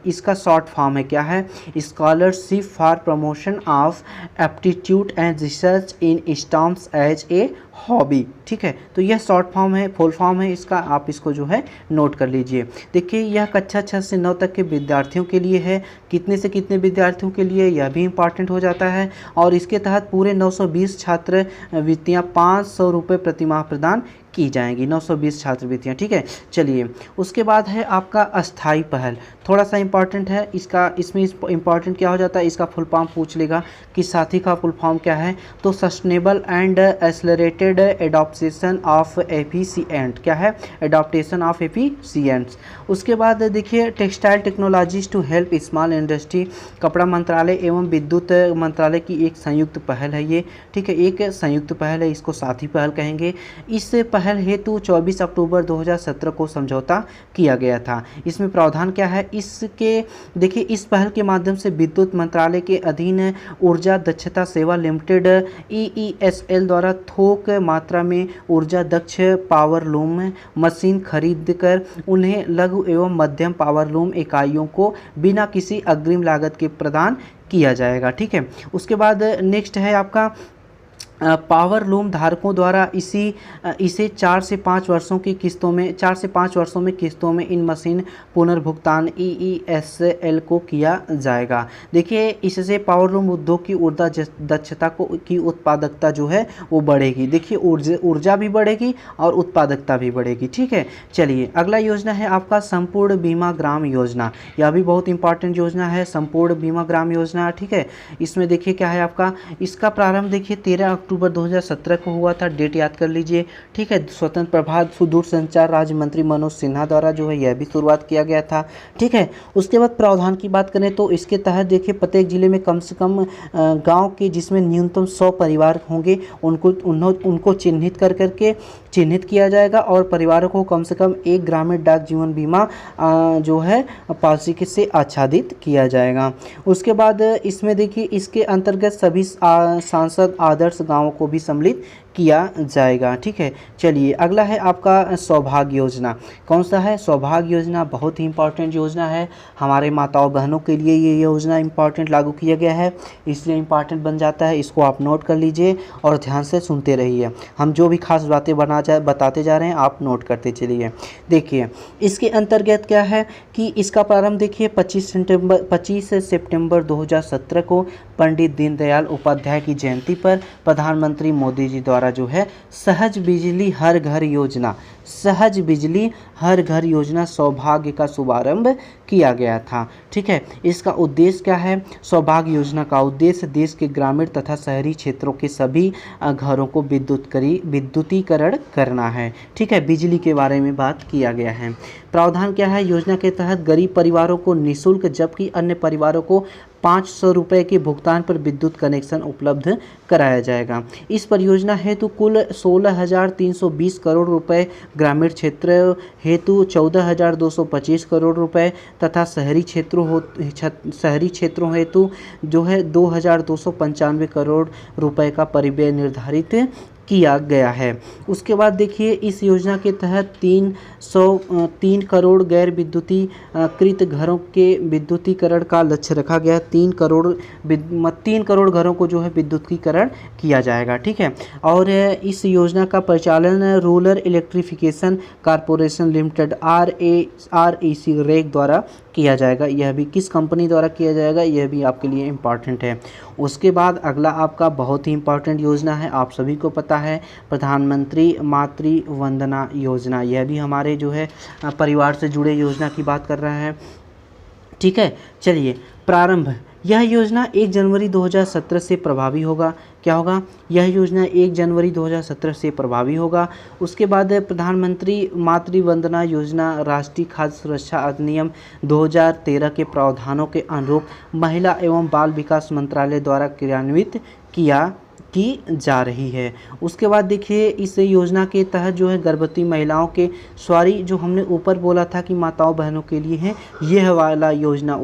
इसका शॉर्ट फॉर्म है, क्या है, scholarship for promotion of aptitude and research in stamps as a hobby. ठीक है, तो यह शॉर्ट फॉर्म है, फुल फॉर्म है इसका, आप इसको जो है नोट कर लीजिए। देखिए यह कक्षा 6 से 9 तक के विद्यार्थियों के लिए है। कितने से कितने विद्यार्थियों के लिए, यह भी इम्पॉर्टेंट हो जाता है। और इसके तहत पूरे 920 छात्रवृत्तियाँ 500 रुपये प्रतिमाह प्रदान की जाएंगी, 920 छात्रवृत्तियाँ। ठीक है, चलिए उसके बाद है आपका अस्थाई पहल, थोड़ा सा इम्पॉर्टेंट है इसका। इसमें इम्पॉर्टेंट क्या हो जाता है, इसका फुल फॉर्म पूछ लेगा कि साथी का फुल फॉर्म क्या है, तो sustainable and accelerated adoption of efficient, क्या है, एडॉप्टेशन ऑफ एफिशिएंट्स। उसके बाद देखिए textile technologies to help small industry, कपड़ा मंत्रालय एवं विद्युत मंत्रालय की एक संयुक्त पहल है ये। ठीक है, एक संयुक्त पहल है, इसको साथी पहल कहेंगे। इस पहल हेतु 24 अक्टूबर 2017 को समझौता किया गया था। इसमें प्रावधान क्या है, इसके देखिए इस पहल के माध्यम से विद्युत मंत्रालय के अधीन ऊर्जा दक्षता सेवा लिमिटेड EESL द्वारा थोक मात्रा में ऊर्जा दक्ष पावर लूम मशीन खरीद कर उन्हें लघु एवं मध्यम पावर लूम इकाइयों को बिना किसी अग्रिम लागत के प्रदान किया जाएगा। ठीक है, उसके बाद नेक्स्ट है आपका पावर लूम धारकों द्वारा इसे 4 से 5 वर्षों की किस्तों में 4 से 5 वर्षों में किस्तों में इन मशीन पुनर्भुगतान EESL को किया जाएगा। देखिए इससे पावर लूम उद्योग की ऊर्जा दक्षता की उत्पादकता जो है वो बढ़ेगी। देखिए ऊर्जा भी बढ़ेगी और उत्पादकता भी बढ़ेगी। ठीक है, चलिए अगला योजना है आपका संपूर्ण बीमा ग्राम योजना। यह भी बहुत इंपॉर्टेंट योजना है, संपूर्ण बीमा ग्राम योजना। ठीक है, इसमें देखिए क्या है आपका, इसका प्रारंभ देखिए 13 अक्टूबर 2017 को हुआ था, डेट याद कर लीजिए। ठीक है, स्वतंत्र प्रभार सुदूर संचार राज्य मंत्री मनोज सिन्हा द्वारा जो है यह भी शुरुआत किया गया था। ठीक है, उसके बाद प्रावधान की बात करें तो इसके तहत देखिए प्रत्येक जिले में कम से कम गांव के जिसमें न्यूनतम 100 परिवार होंगे उनको चिन्हित किया जाएगा और परिवारों को कम से कम एक ग्रामीण डाक जीवन बीमा जो है पॉलिसी से आच्छादित किया जाएगा। उसके बाद इसमें देखिए इसके अंतर्गत सभी सांसद आदर्श गांवों को भी सम्मिलित किया जाएगा। ठीक है, चलिए अगला है आपका सौभाग्य योजना। कौन सा है, सौभाग्य योजना बहुत ही इंपॉर्टेंट योजना है। हमारे माताओं बहनों के लिए ये योजना इंपॉर्टेंट लागू किया गया है, इसलिए इंपॉर्टेंट बन जाता है। इसको आप नोट कर लीजिए और ध्यान से सुनते रहिए। हम जो भी खास बातें बताते जा रहे हैं आप नोट करते चलिए। देखिए इसके अंतर्गत क्या है कि इसका प्रारंभ देखिए 25 सितंबर 2017 को पंडित दीनदयाल उपाध्याय की जयंती पर प्रधानमंत्री मोदी जी द्वारा जो है सहज बिजली हर घर योजना सौभाग्य का शुभारंभ किया गया था। ठीक है, इसका उद्देश्य क्या है, सौभाग्य योजना का उद्देश्य देश के ग्रामीण तथा शहरी क्षेत्रों के सभी घरों को विद्युतीकरण करना है। ठीक है, बिजली के बारे में बात किया गया है। प्रावधान क्या है, योजना के तहत गरीब परिवारों को निःशुल्क जबकि अन्य परिवारों को 500 रुपये के भुगतान पर विद्युत कनेक्शन उपलब्ध कराया जाएगा। इस परियोजना हेतु कुल 16,320 करोड़ रुपए, ग्रामीण क्षेत्र हेतु 14,225 करोड़ रुपए तथा शहरी क्षेत्रों हेतु जो है 2,295 करोड़ रुपए का परिव्यय निर्धारित किया गया है। उसके बाद देखिए इस योजना के तहत 303 करोड़ गैर विद्युतीकृत घरों के विद्युतीकरण का लक्ष्य रखा गया। 3 करोड़ घरों को जो है विद्युतीकरण किया जाएगा। ठीक है, और इस योजना का परिचालन rural electrification corporation limited REC rake द्वारा किया जाएगा। यह भी किस कंपनी द्वारा किया जाएगा यह भी आपके लिए इम्पॉर्टेंट है। उसके बाद अगला आपका बहुत ही इम्पॉर्टेंट योजना है, आप सभी को पता है, प्रधानमंत्री मातृ वंदना योजना। यह भी हमारे जो है परिवार से जुड़े योजना की बात कर रहा है। ठीक है, चलिए प्रारंभ, यह योजना 1 जनवरी 2017 से प्रभावी होगा। क्या होगा, यह योजना 1 जनवरी 2017 से प्रभावी होगा। उसके बाद प्रधानमंत्री मातृ वंदना योजना राष्ट्रीय खाद्य सुरक्षा अधिनियम 2013 के प्रावधानों के अनुरूप महिला एवं बाल विकास मंत्रालय द्वारा क्रियान्वित किया की जा रही है। उसके बाद देखिए इस योजना के तहत जो है गर्भवती महिलाओं के, सॉरी जो हमने ऊपर बोला था कि माताओं बहनों के लिए है, यह वाला योजना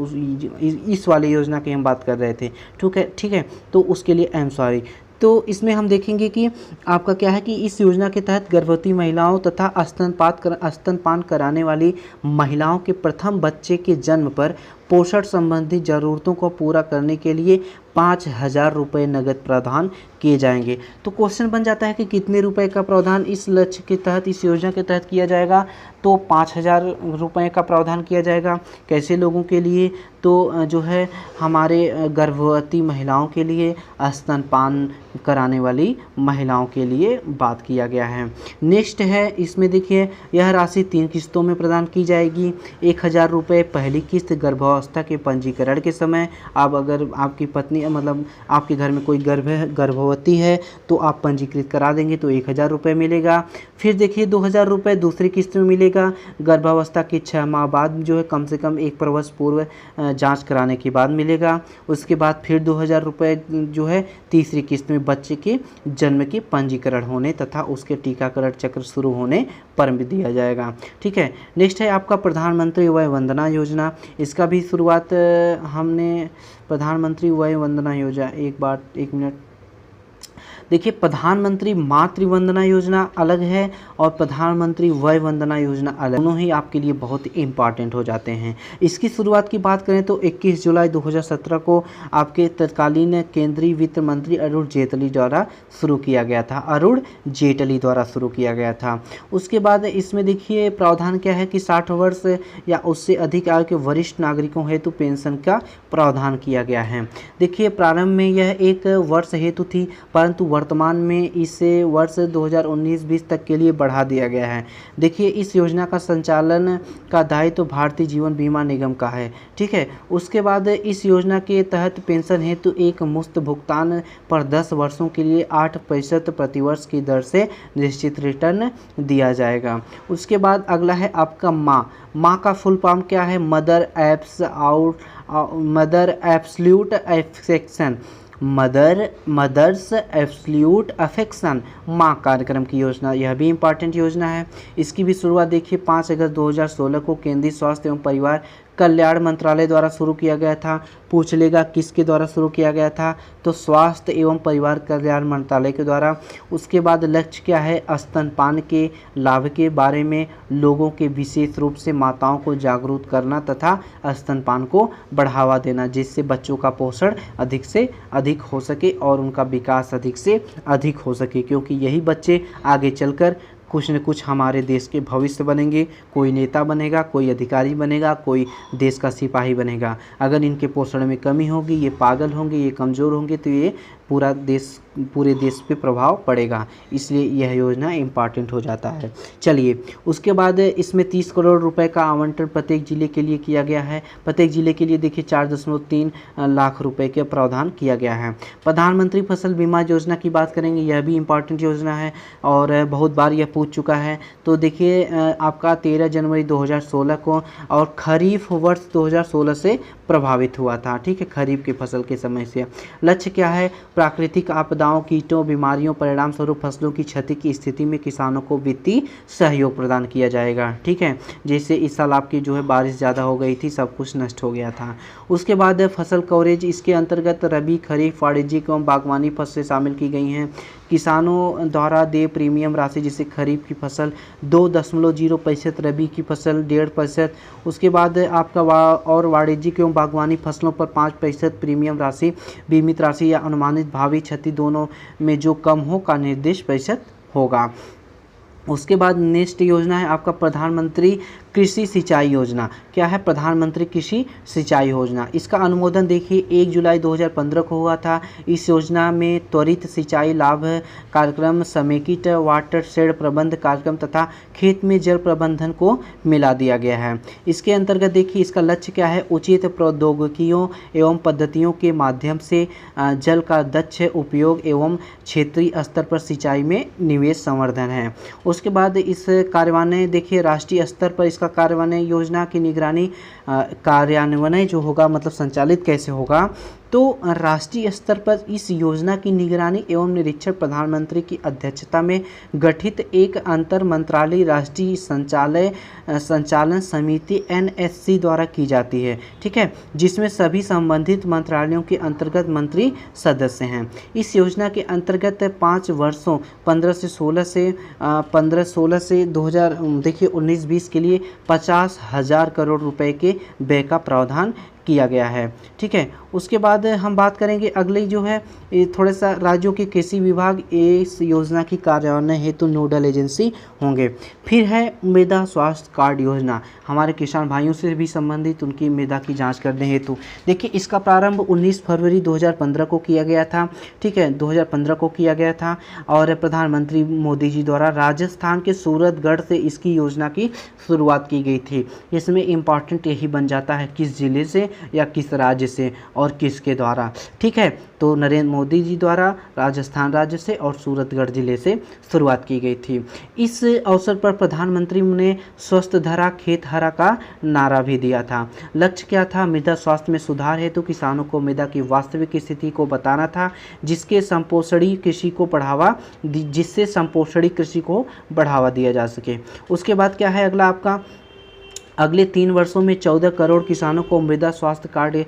इस वाले योजना की हम बात कर रहे थे। ठीक है, तो उसके लिए आई एम सॉरी। तो इसमें हम देखेंगे कि आपका क्या है कि इस योजना के तहत गर्भवती महिलाओं तथा स्तनपान कराने वाली महिलाओं के प्रथम बच्चे के जन्म पर पोषण संबंधी ज़रूरतों को पूरा करने के लिए 5,000 रुपये नगद प्रावधान किए जाएंगे। तो क्वेश्चन बन जाता है कि कितने रुपए का प्रावधान इस लक्ष्य के तहत, इस योजना के तहत किया जाएगा। तो 5,000 रुपये का प्रावधान किया जाएगा। कैसे लोगों के लिए? तो जो है हमारे गर्भवती महिलाओं के लिए, स्तनपान कराने वाली महिलाओं के लिए बात किया गया है। नेक्स्ट है, इसमें देखिए यह राशि 3 किस्तों में प्रदान की जाएगी। 1,000 रुपये पहली किस्त गर्भावस्था के पंजीकरण के समय। अब अगर आपकी पत्नी मतलब आपके घर में कोई गर्भवती है तो आप पंजीकृत करा देंगे तो 1,000 रुपये मिलेगा। फिर देखिए 2,000 रुपये दूसरी किस्त में मिलेगा। गर्भावस्था के 6 माह बाद जो है कम से कम 1 प्रसव पूर्व जांच कराने के बाद मिलेगा। उसके बाद फिर 2,000 रुपये जो है तीसरी किस्त में बच्चे के जन्म के पंजीकरण होने तथा उसके टीकाकरण चक्र शुरू होने पर भी दिया जाएगा। ठीक है, नेक्स्ट है आपका प्रधानमंत्री वय वंदना योजना। इसका भी शुरुआत हमने प्रधानमंत्री वय वंदना योजना, एक मिनट देखिए, प्रधानमंत्री मातृ वंदना योजना अलग है और प्रधानमंत्री वय वंदना योजना अलग, दोनों ही आपके लिए बहुत इंपॉर्टेंट हो जाते हैं। इसकी शुरुआत की बात करें तो 21 जुलाई 2017 को आपके तत्कालीन केंद्रीय वित्त मंत्री अरुण जेटली द्वारा शुरू किया गया था। उसके बाद इसमें देखिए प्रावधान क्या है कि 60 वर्ष या उससे अधिक आयु के वरिष्ठ नागरिकों हेतु पेंशन का प्रावधान किया गया है। देखिए प्रारंभ में यह 1 वर्ष हेतु थी, परंतु वर्तमान में इसे वर्ष 2019-20 तक के लिए बढ़ा दिया गया है। देखिए इस योजना का संचालन का दायित्व तो भारतीय जीवन बीमा निगम का है। ठीक है, उसके बाद इस योजना के तहत पेंशन हेतु एक मुफ्त भुगतान पर 10 वर्षों के लिए 8% प्रतिवर्ष की दर से निश्चित रिटर्न दिया जाएगा। उसके बाद अगला है आपका माँ का फुल फॉर्म क्या है? Mother absolute affection, mother's absolute affection माँ कार्यक्रम की योजना, यह भी इम्पॉर्टेंट योजना है। इसकी भी शुरुआत देखिए 5 अगस्त 2016 को केंद्रीय स्वास्थ्य एवं परिवार कल्याण मंत्रालय द्वारा शुरू किया गया था। पूछ लेगा किसके द्वारा शुरू किया गया था? तो स्वास्थ्य एवं परिवार कल्याण मंत्रालय के द्वारा। उसके बाद लक्ष्य क्या है? स्तनपान के लाभ के बारे में लोगों के विशेष रूप से माताओं को जागरूक करना तथा स्तनपान को बढ़ावा देना, जिससे बच्चों का पोषण अधिक से अधिक हो सके और उनका विकास अधिक से अधिक हो सके, क्योंकि यही बच्चे आगे चलकर कुछ न कुछ हमारे देश के भविष्य बनेंगे। कोई नेता बनेगा, कोई अधिकारी बनेगा, कोई देश का सिपाही बनेगा। अगर इनके पोषण में कमी होगी, ये पागल होंगे, ये कमज़ोर होंगे, तो ये पूरे देश पे प्रभाव पड़ेगा। इसलिए यह योजना इम्पॉर्टेंट हो जाता है। चलिए, उसके बाद इसमें 30 करोड़ रुपए का आवंटन प्रत्येक जिले के लिए किया गया है। प्रत्येक जिले के लिए देखिए 4.3 लाख रुपए के प्रावधान किया गया है। प्रधानमंत्री फसल बीमा योजना की बात करेंगे, यह भी इम्पॉर्टेंट योजना है और बहुत बार यह पूछ चुका है। तो देखिए आपका 13 जनवरी 2016 को और खरीफ वर्ष 2016 से प्रभावित हुआ था। ठीक है, खरीफ की फसल के समय से। लक्ष्य क्या है? प्राकृतिक आपदाओं, कीटों, बीमारियों परिणाम स्वरूप फसलों की क्षति की स्थिति में किसानों को वित्तीय सहयोग प्रदान किया जाएगा। ठीक है, जैसे इस साल आपकी जो है बारिश ज़्यादा हो गई थी, सब कुछ नष्ट हो गया था। उसके बाद फसल कवरेज, इसके अंतर्गत रबी, खरीफ, वाणिज्यिक एवं बागवानी फसलें शामिल की गई हैं। किसानों द्वारा देय प्रीमियम राशि, जैसे खरीफ की फसल 2.0%, रबी की फसल 1.5%। उसके बाद आपका और वाणिज्यिक एवं बागवानी फसलों पर 5% प्रीमियम राशि, बीमित राशि या अनुमानित भावी क्षति दोनों में जो कम हो का निर्दिष्ट प्रतिशत होगा। उसके बाद नेक्स्ट योजना है आपका प्रधानमंत्री कृषि सिंचाई योजना। क्या है? प्रधानमंत्री कृषि सिंचाई योजना। इसका अनुमोदन देखिए 1 जुलाई 2015 को हुआ था। इस योजना में त्वरित सिंचाई लाभ कार्यक्रम, समेकित वाटर शेड प्रबंध कार्यक्रम तथा खेत में जल प्रबंधन को मिला दिया गया है। इसके अंतर्गत देखिए इसका लक्ष्य क्या है? उचित प्रौद्योगिकियों एवं पद्धतियों के माध्यम से जल का दक्ष उपयोग एवं क्षेत्रीय स्तर पर सिंचाई में निवेश संवर्धन है। उसके बाद इस कार्यान्वयन देखिए राष्ट्रीय स्तर पर इसका कार्यान्वयन योजना की निगरानी, कार्यान्वयन जो होगा मतलब संचालित कैसे होगा? तो राष्ट्रीय स्तर पर इस योजना की निगरानी एवं निरीक्षण प्रधानमंत्री की अध्यक्षता में गठित एक अंतर मंत्रालय राष्ट्रीय संचालन समिति NSC द्वारा की जाती है, ठीक है, जिसमें सभी संबंधित मंत्रालयों के अंतर्गत मंत्री सदस्य हैं। इस योजना के अंतर्गत 5 वर्षों 15-16 से 2000 देखिए 19-20 के लिए 50,000 करोड़ रुपए के व्यय का प्रावधान किया गया है, ठीक है। उसके बाद हम बात करेंगे अगली जो है थोड़ा सा राज्यों के कृषि विभाग इस योजना की कार्यान्वयन हेतु नोडल एजेंसी होंगे। फिर है मृदा स्वास्थ्य कार्ड योजना, हमारे किसान भाइयों से भी संबंधित उनकी मृदा की जांच करने हेतु। देखिए इसका प्रारंभ 19 फरवरी 2015 को किया गया था, ठीक है, 2015 को किया गया था और प्रधानमंत्री मोदी जी द्वारा राजस्थान के सूरतगढ़ से इसकी योजना की शुरुआत की गई थी। इसमें इम्पॉर्टेंट यही बन जाता है किस जिले से या किस राज्य से और किसके द्वारा, ठीक है। तो नरेंद्र मोदी जी द्वारा राजस्थान राज्य से और सूरतगढ़ जिले से शुरुआत की गई थी। इस अवसर पर प्रधानमंत्री ने स्वस्थ धरा खेत हरा का नारा भी दिया था। लक्ष्य क्या था? मृदा स्वास्थ्य में सुधार हेतु किसानों को मृदा की वास्तविक स्थिति को बताना था, जिससे संपोषणी कृषि को बढ़ावा दिया जा सके। उसके बाद क्या है अगला आपका, अगले 3 वर्षों में 14 करोड़ किसानों को मृदा स्वास्थ्य कार्ड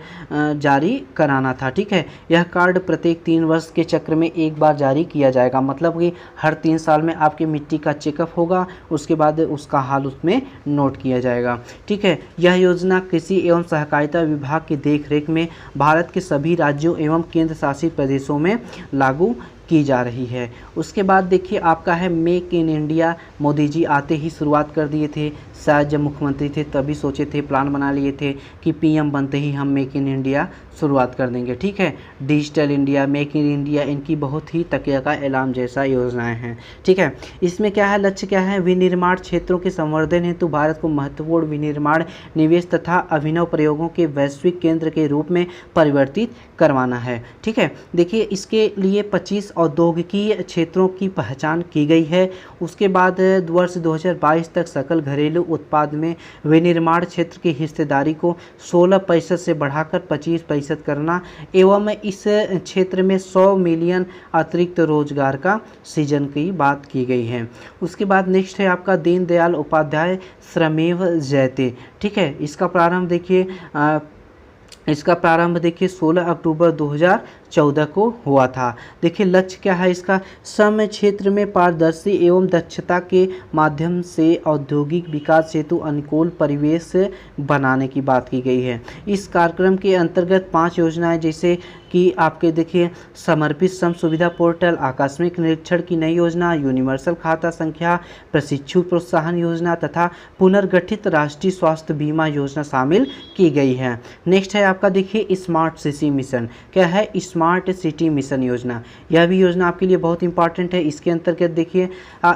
जारी कराना था, ठीक है। यह कार्ड प्रत्येक 3 वर्ष के चक्र में एक बार जारी किया जाएगा, मतलब कि हर 3 साल में आपकी मिट्टी का चेकअप होगा, उसके बाद उसका हाल उसमें नोट किया जाएगा, ठीक है। यह योजना कृषि एवं सहकारिता विभाग की देखरेख में भारत के सभी राज्यों एवं केंद्र शासित प्रदेशों में लागू की जा रही है। उसके बाद देखिए आपका है make in India, Modi ji आते ही शुरुआत कर दिए थे, शायद जब मुख्यमंत्री थे तभी सोचे थे, प्लान बना लिए थे कि PM बनते ही हम मेक इन इंडिया शुरुआत कर देंगे, ठीक है। Digital India, make in India, इनकी बहुत ही तकिया का ऐलान जैसा योजनाएं हैं, ठीक है। इसमें क्या है, लक्ष्य क्या है, विनिर्माण क्षेत्रों के संवर्धन हेतु भारत को महत्वपूर्ण विनिर्माण निवेश तथा अभिनव प्रयोगों के वैश्विक केंद्र के रूप में परिवर्तित करवाना है, ठीक है। देखिए इसके लिए 25 औद्योगिकीय क्षेत्रों की पहचान की गई है। उसके बाद वर्ष 2022 तक सकल घरेलू उत्पाद में विनिर्माण क्षेत्र की हिस्सेदारी को 16% से बढ़ाकर 25% करना एवं इस क्षेत्र में 100 मिलियन अतिरिक्त रोजगार का सृजन की बात की गई है। उसके बाद नेक्स्ट है आपका दीनदयाल उपाध्याय श्रमेव जयते, ठीक है। इसका प्रारंभ देखिए 16 अक्टूबर 2014 को हुआ था। देखिए लक्ष्य क्या है इसका, श्रम क्षेत्र में पारदर्शी एवं दक्षता के माध्यम से औद्योगिक विकास हेतु अनुकूल परिवेश बनाने की बात की गई है। इस कार्यक्रम के अंतर्गत 5 योजनाएं जैसे कि आपके देखिए समर्पित श्रम सुविधा पोर्टल, आकस्मिक निरीक्षण की नई योजना, यूनिवर्सल खाता संख्या, प्रशिक्षु प्रोत्साहन योजना तथा पुनर्गठित राष्ट्रीय स्वास्थ्य बीमा योजना शामिल की गई है। नेक्स्ट है आपका देखिए स्मार्ट सिटी मिशन, क्या है, स्मार्ट सिटी मिशन योजना। यह भी योजना आपके लिए बहुत इंपॉर्टेंट है। इसके अंतर्गत देखिए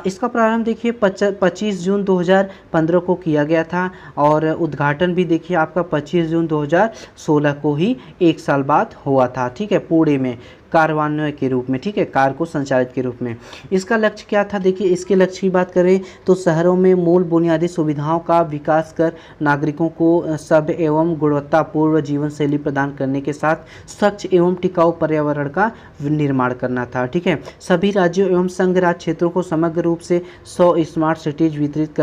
इसका प्रारंभ देखिए 25 जून 2015 को किया गया था और उद्घाटन भी देखिए आपका 25 जून 2016 को ही 1 साल बाद हुआ था, ठीक है, पुणे में कार्यान्वयन के रूप में, ठीक है, कार्य को संचालित के रूप में। इसका लक्ष्य क्या था, देखिए इसके लक्ष्य की बात करें तो शहरों में मूल बुनियादी सुविधाओं का विकास कर नागरिकों को सभ्य एवं गुणवत्तापूर्ण जीवन शैली प्रदान करने के साथ स्वच्छ एवं टिकाऊ पर्यावरण का निर्माण करना था, ठीक है। सभी राज्यों एवं संघ राज्य क्षेत्रों को समग्र रूप से 100 स्मार्ट सिटीज वितरित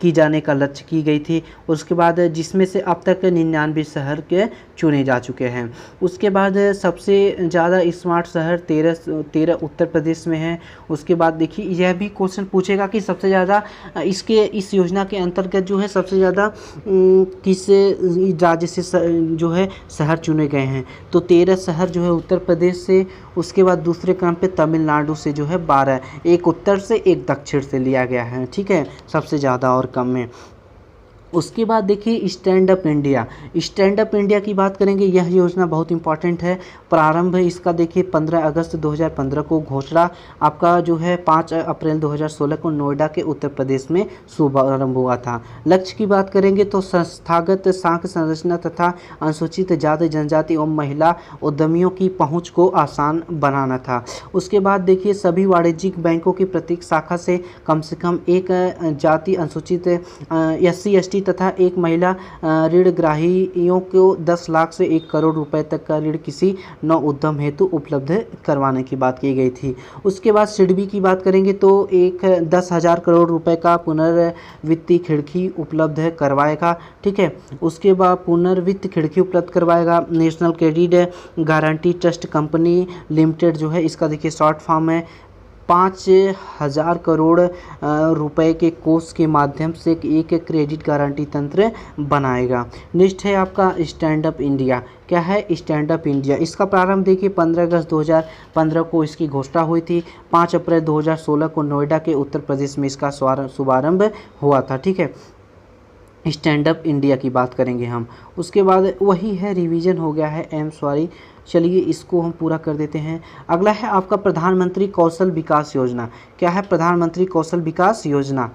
की जाने का लक्ष्य की गई थी। उसके बाद जिसमें से अब तक 99 शहर के चुने जा चुके हैं। उसके बाद सबसे ज़्यादा स्मार्ट शहर 13 उत्तर प्रदेश में है। उसके बाद देखिए यह भी क्वेश्चन पूछेगा कि सबसे ज़्यादा इस योजना के अंतर्गत जो है सबसे ज़्यादा किस राज्य से जो है शहर चुने गए हैं, तो 13 शहर जो है उत्तर प्रदेश से। उसके बाद दूसरे क्रम पे तमिलनाडु से जो है 12, एक उत्तर से एक दक्षिण से लिया गया है, ठीक है, सबसे ज़्यादा और कम में। उसके बाद देखिए स्टैंड अप इंडिया की बात करेंगे। यह योजना बहुत इंपॉर्टेंट है। प्रारंभ इसका देखिए 15 अगस्त 2015 को, घोषणा आपका जो है 5 अप्रैल 2016 को नोएडा के उत्तर प्रदेश में शुभारंभ हुआ था। लक्ष्य की बात करेंगे तो संस्थागत सांख्य संरचना तथा अनुसूचित जाति जनजाति एवं महिला उद्यमियों की पहुँच को आसान बनाना था। उसके बाद देखिए सभी वाणिज्यिक बैंकों की प्रत्येक शाखा से कम एक जाति अनुसूचित SC ST तथा एक महिला ऋणग्राहियों को 10 लाख से 1 करोड़ रुपए तक का ऋण किसी नव उद्यम हेतु उपलब्ध करवाने की बात की गई थी। उसके बाद सिडबी की बात करेंगे तो एक 10,000 करोड़ रुपए का पुनर्वित्तीय खिड़की उपलब्ध करवाएगा। ठीक है, उसके बाद पुनर्वित्त खिड़की उपलब्ध करवाएगा। National credit guarantee trust company limited जो है, इसका देखिए शॉर्ट फॉर्म है, 5,000 करोड़ रुपए के कोष के माध्यम से एक क्रेडिट गारंटी तंत्र बनाएगा। नेक्स्ट है आपका स्टैंड अप इंडिया। क्या है स्टैंड अप इंडिया? इसका प्रारंभ देखिए 15 अगस्त 2015 को इसकी घोषणा हुई थी। 5 अप्रैल 2016 को नोएडा के उत्तर प्रदेश में इसका शुभारंभ हुआ था। ठीक है, स्टैंड अप इंडिया की बात करेंगे हम। उसके बाद वही है, रिवीजन हो गया है, सॉरी, चलिए इसको हम पूरा कर देते हैं। अगला है आपका प्रधानमंत्री कौशल विकास योजना। क्या है प्रधानमंत्री कौशल विकास योजना?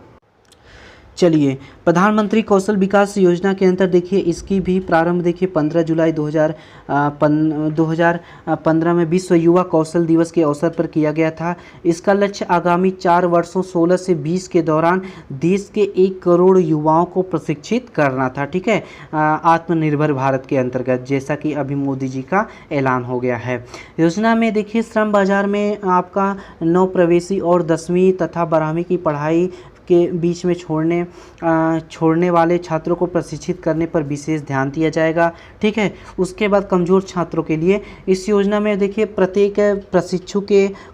चलिए, प्रधानमंत्री कौशल विकास योजना के अंतर देखिए इसकी भी प्रारंभ देखिए 15 जुलाई 2015 में विश्व युवा कौशल दिवस के अवसर पर किया गया था। इसका लक्ष्य आगामी 4 वर्षों 16 से 20 के दौरान देश के 1 करोड़ युवाओं को प्रशिक्षित करना था। ठीक है, आत्मनिर्भर भारत के अंतर्गत, जैसा कि अभी मोदी जी का ऐलान हो गया है। योजना में देखिए श्रम बाजार में आपका नव प्रवेशी और 10वीं तथा 12वीं की पढ़ाई के बीच में छोड़ने वाले छात्रों को प्रशिक्षित करने पर विशेष ध्यान दिया जाएगा। ठीक है, उसके बाद कमज़ोर छात्रों के लिए इस योजना में देखिए प्रत्येक प्रशिक्षु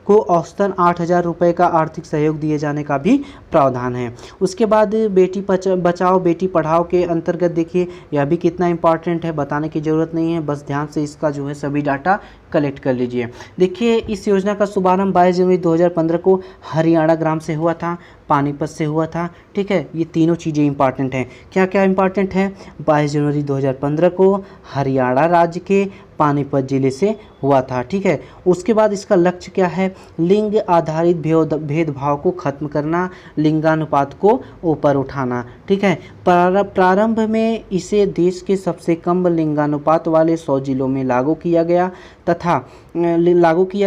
को औसतन 8,000 रुपये का आर्थिक सहयोग दिए जाने का भी प्रावधान है। उसके बाद बेटी बचाओ बेटी पढ़ाओ के अंतर्गत देखिए यह भी कितना इंपॉर्टेंट है, बताने की ज़रूरत नहीं है, बस ध्यान से इसका जो है सभी डाटा कलेक्ट कर लीजिए। देखिए इस योजना का शुभारंभ 22 जनवरी 2015 को हरियाणा ग्राम से हुआ था, पानीपत से हुआ था। ठीक है, ये तीनों चीज़ें इंपॉर्टेंट हैं। क्या क्या इंपॉर्टेंट है? 22 जनवरी 2015 को हरियाणा राज्य के पानीपत जिले से हुआ था। ठीक है, उसके बाद इसका लक्ष्य क्या है? लिंग आधारित भेदभाव को खत्म करना, लिंगानुपात को ऊपर उठाना। ठीक है, प्रारंभ में इसे देश के सबसे कम लिंगानुपात वाले 100 जिलों में लागू किया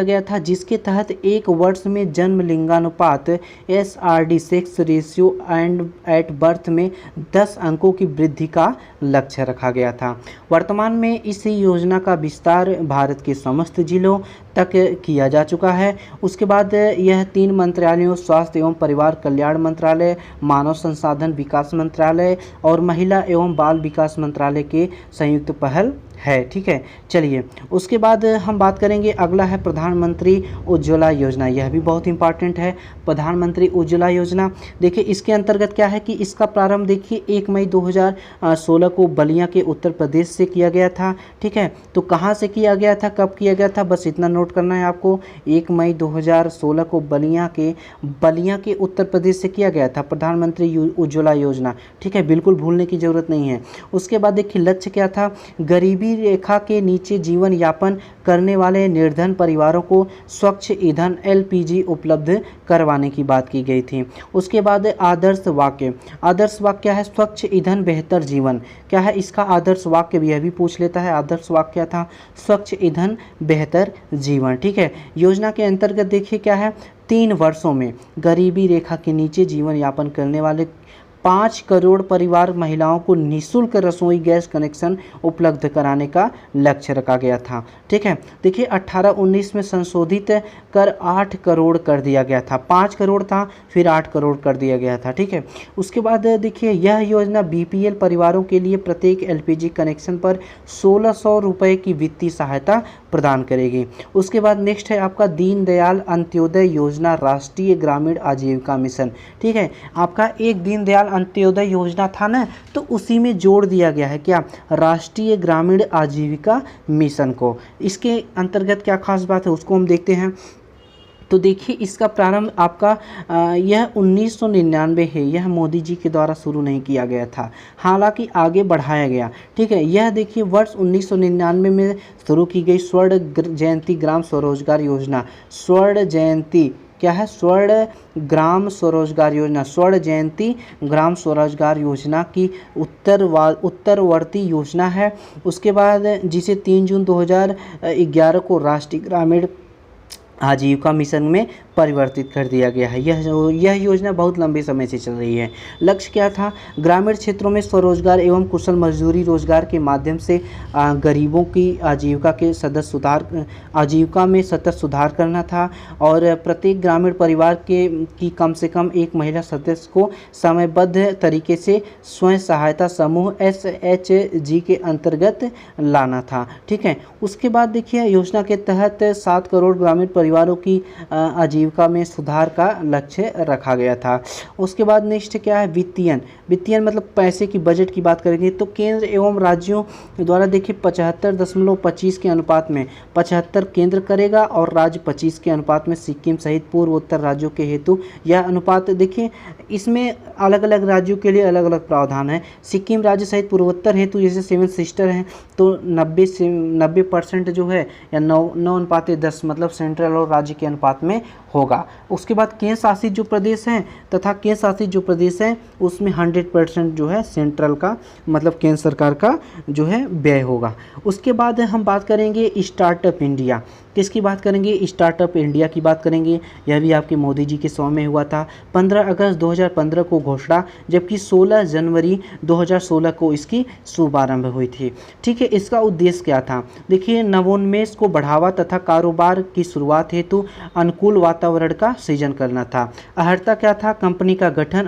गया था, जिसके तहत 1 वर्ष में जन्म लिंगानुपात SRD sex ratio and at birth में 10 अंकों की वृद्धि का लक्ष्य रखा गया था। वर्तमान में इस योजना का विस्तार भारत के समस्त जिलों तक किया जा चुका है। उसके बाद यह 3 मंत्रालयों, स्वास्थ्य एवं परिवार कल्याण मंत्रालय, मानव संसाधन विकास मंत्रालय और महिला एवं बाल विकास मंत्रालय के संयुक्त पहल है। ठीक है, चलिए उसके बाद हम बात करेंगे, अगला है प्रधानमंत्री उज्ज्वला योजना। यह भी बहुत इंपॉर्टेंट है, प्रधानमंत्री उज्ज्वला योजना। देखिए इसके अंतर्गत क्या है कि इसका प्रारंभ देखिए 1 मई 2016 को बलिया के उत्तर प्रदेश से किया गया था। ठीक है, तो कहाँ से किया गया था, कब किया गया था, बस इतना नोट करना है आपको। 1 मई 2016 को बलिया के उत्तर प्रदेश से किया गया था प्रधानमंत्री उज्ज्वला योजना। ठीक है, बिल्कुल भूलने की ज़रूरत नहीं है। उसके बाद देखिए लक्ष्य क्या था? गरीबी रेखा के नीचे जीवन यापन करने वाले निर्धन परिवारों को स्वच्छ ईंधन LPG उपलब्ध करवाने की बात की गई थी। उसके बाद आदर्श वाक्य क्या है? स्वच्छ ईंधन बेहतर जीवन। क्या है इसका आदर्श वाक्य? यह भी पूछ लेता है, आदर्श वाक्य क्या था? स्वच्छ ईंधन बेहतर जीवन। ठीक है, योजना के अंतर्गत देखिए क्या है, 3 वर्षों में गरीबी रेखा के नीचे जीवन यापन करने वाले 5 करोड़ परिवार महिलाओं को निःशुल्क रसोई गैस कनेक्शन उपलब्ध कराने का लक्ष्य रखा गया था। ठीक है, देखिए 18-19 में संशोधित कर 8 करोड़ कर दिया गया था। 5 करोड़ था, फिर 8 करोड़ कर दिया गया था। ठीक है, उसके बाद देखिए यह योजना BPL परिवारों के लिए प्रत्येक LPG कनेक्शन पर 1,600 रुपये की वित्तीय सहायता प्रदान करेगी। उसके बाद नेक्स्ट है आपका दीनदयाल अंत्योदय योजना, राष्ट्रीय ग्रामीण आजीविका मिशन। ठीक है, आपका एक दीनदयाल अंत्योदय योजना था ना, तो उसी में जोड़ दिया गया है क्या? राष्ट्रीय ग्रामीण आजीविका मिशन को। इसके अंतर्गत क्या खास बात है उसको हम देखते हैं। तो देखिए इसका प्रारंभ आपका यह 1999 है, यह मोदी जी के द्वारा शुरू नहीं किया गया था, हालांकि आगे बढ़ाया गया। ठीक है, यह देखिए वर्ष 1999 में शुरू की गई स्वर्ण जयंती ग्राम स्वरोजगार योजना। स्वर्ण जयंती क्या है? स्वर्ण ग्राम स्वरोजगार योजना, स्वर्ण जयंती ग्राम स्वरोजगार योजना की उत्तरवर्ती योजना है। उसके बाद जिसे 3 जून 2011 को राष्ट्रीय ग्रामीण आजीविका मिशन में परिवर्तित कर दिया गया है। यह योजना बहुत लंबे समय से चल रही है। लक्ष्य क्या था? ग्रामीण क्षेत्रों में स्वरोजगार एवं कुशल मजदूरी रोजगार के माध्यम से गरीबों की आजीविका में सतत सुधार करना था और प्रत्येक ग्रामीण परिवार की कम से कम एक महिला सदस्य को समयबद्ध तरीके से स्वयं सहायता समूह SHG के अंतर्गत लाना था। ठीक है, उसके बाद देखिए योजना के तहत 7 करोड़ ग्रामीण परिवारों की आजीविका में सुधार का लक्ष्य रखा गया था। उसके बाद नेक्स्ट क्या है? वित्तीयन मतलब पैसे की बजट की बात करेंगे तो केंद्र एवं राज्यों द्वारा देखिए 75.25 के अनुपात में 75 केंद्र करेगा और राज्य 25 के अनुपात में सिक्किम सहित पूर्वोत्तर राज्यों के हेतु यह अनुपात देखिए इसमें अलग अलग राज्यों के लिए अलग अलग प्रावधान है। सिक्किम राज्य सहित पूर्वोत्तर हेतु जैसे 7 सिस्टर हैं तो 90% जो है या 9:10 मतलब सेंट्रल और राज्य के अनुपात में होगा। उसके बाद केंद्र शासित जो प्रदेश हैं उसमें 100% जो है सेंट्रल का मतलब केंद्र सरकार का जो है व्यय होगा। उसके बाद हम बात करेंगे स्टार्टअप इंडिया। किसकी बात करेंगे? स्टार्टअप इंडिया की बात करेंगे। यह भी आपके मोदी जी के 100 में हुआ था। 15 अगस्त 2015 को घोषणा, जबकि 16 जनवरी 2016 को इसकी शुभारंभ हुई थी। ठीक है, इसका उद्देश्य क्या था? देखिए नवोन्मेष को बढ़ावा तथा कारोबार की शुरुआत हेतु अनुकूल वातावरण का सृजन करना था। अर्हता क्या था? कंपनी का गठन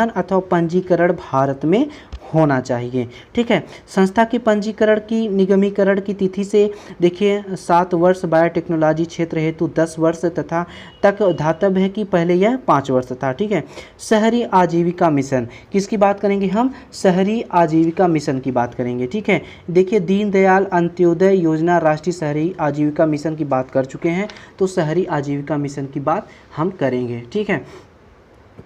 अथवा पंजीकरण भारत में होना चाहिए। ठीक है, संस्था के पंजीकरण की निगमीकरण की तिथि से देखिए 7 वर्ष, बायोटेक्नोलॉजी क्षेत्र हेतु 10 वर्ष तथा तक धातव्य है कि पहले यह 5 वर्ष था। ठीक है, शहरी आजीविका मिशन किसकी बात करेंगे? हम शहरी आजीविका मिशन की बात करेंगे। ठीक है, देखिए दीनदयाल अंत्योदय योजना राष्ट्रीय शहरी आजीविका मिशन की बात कर चुके हैं, तो शहरी आजीविका मिशन की बात हम करेंगे। ठीक है,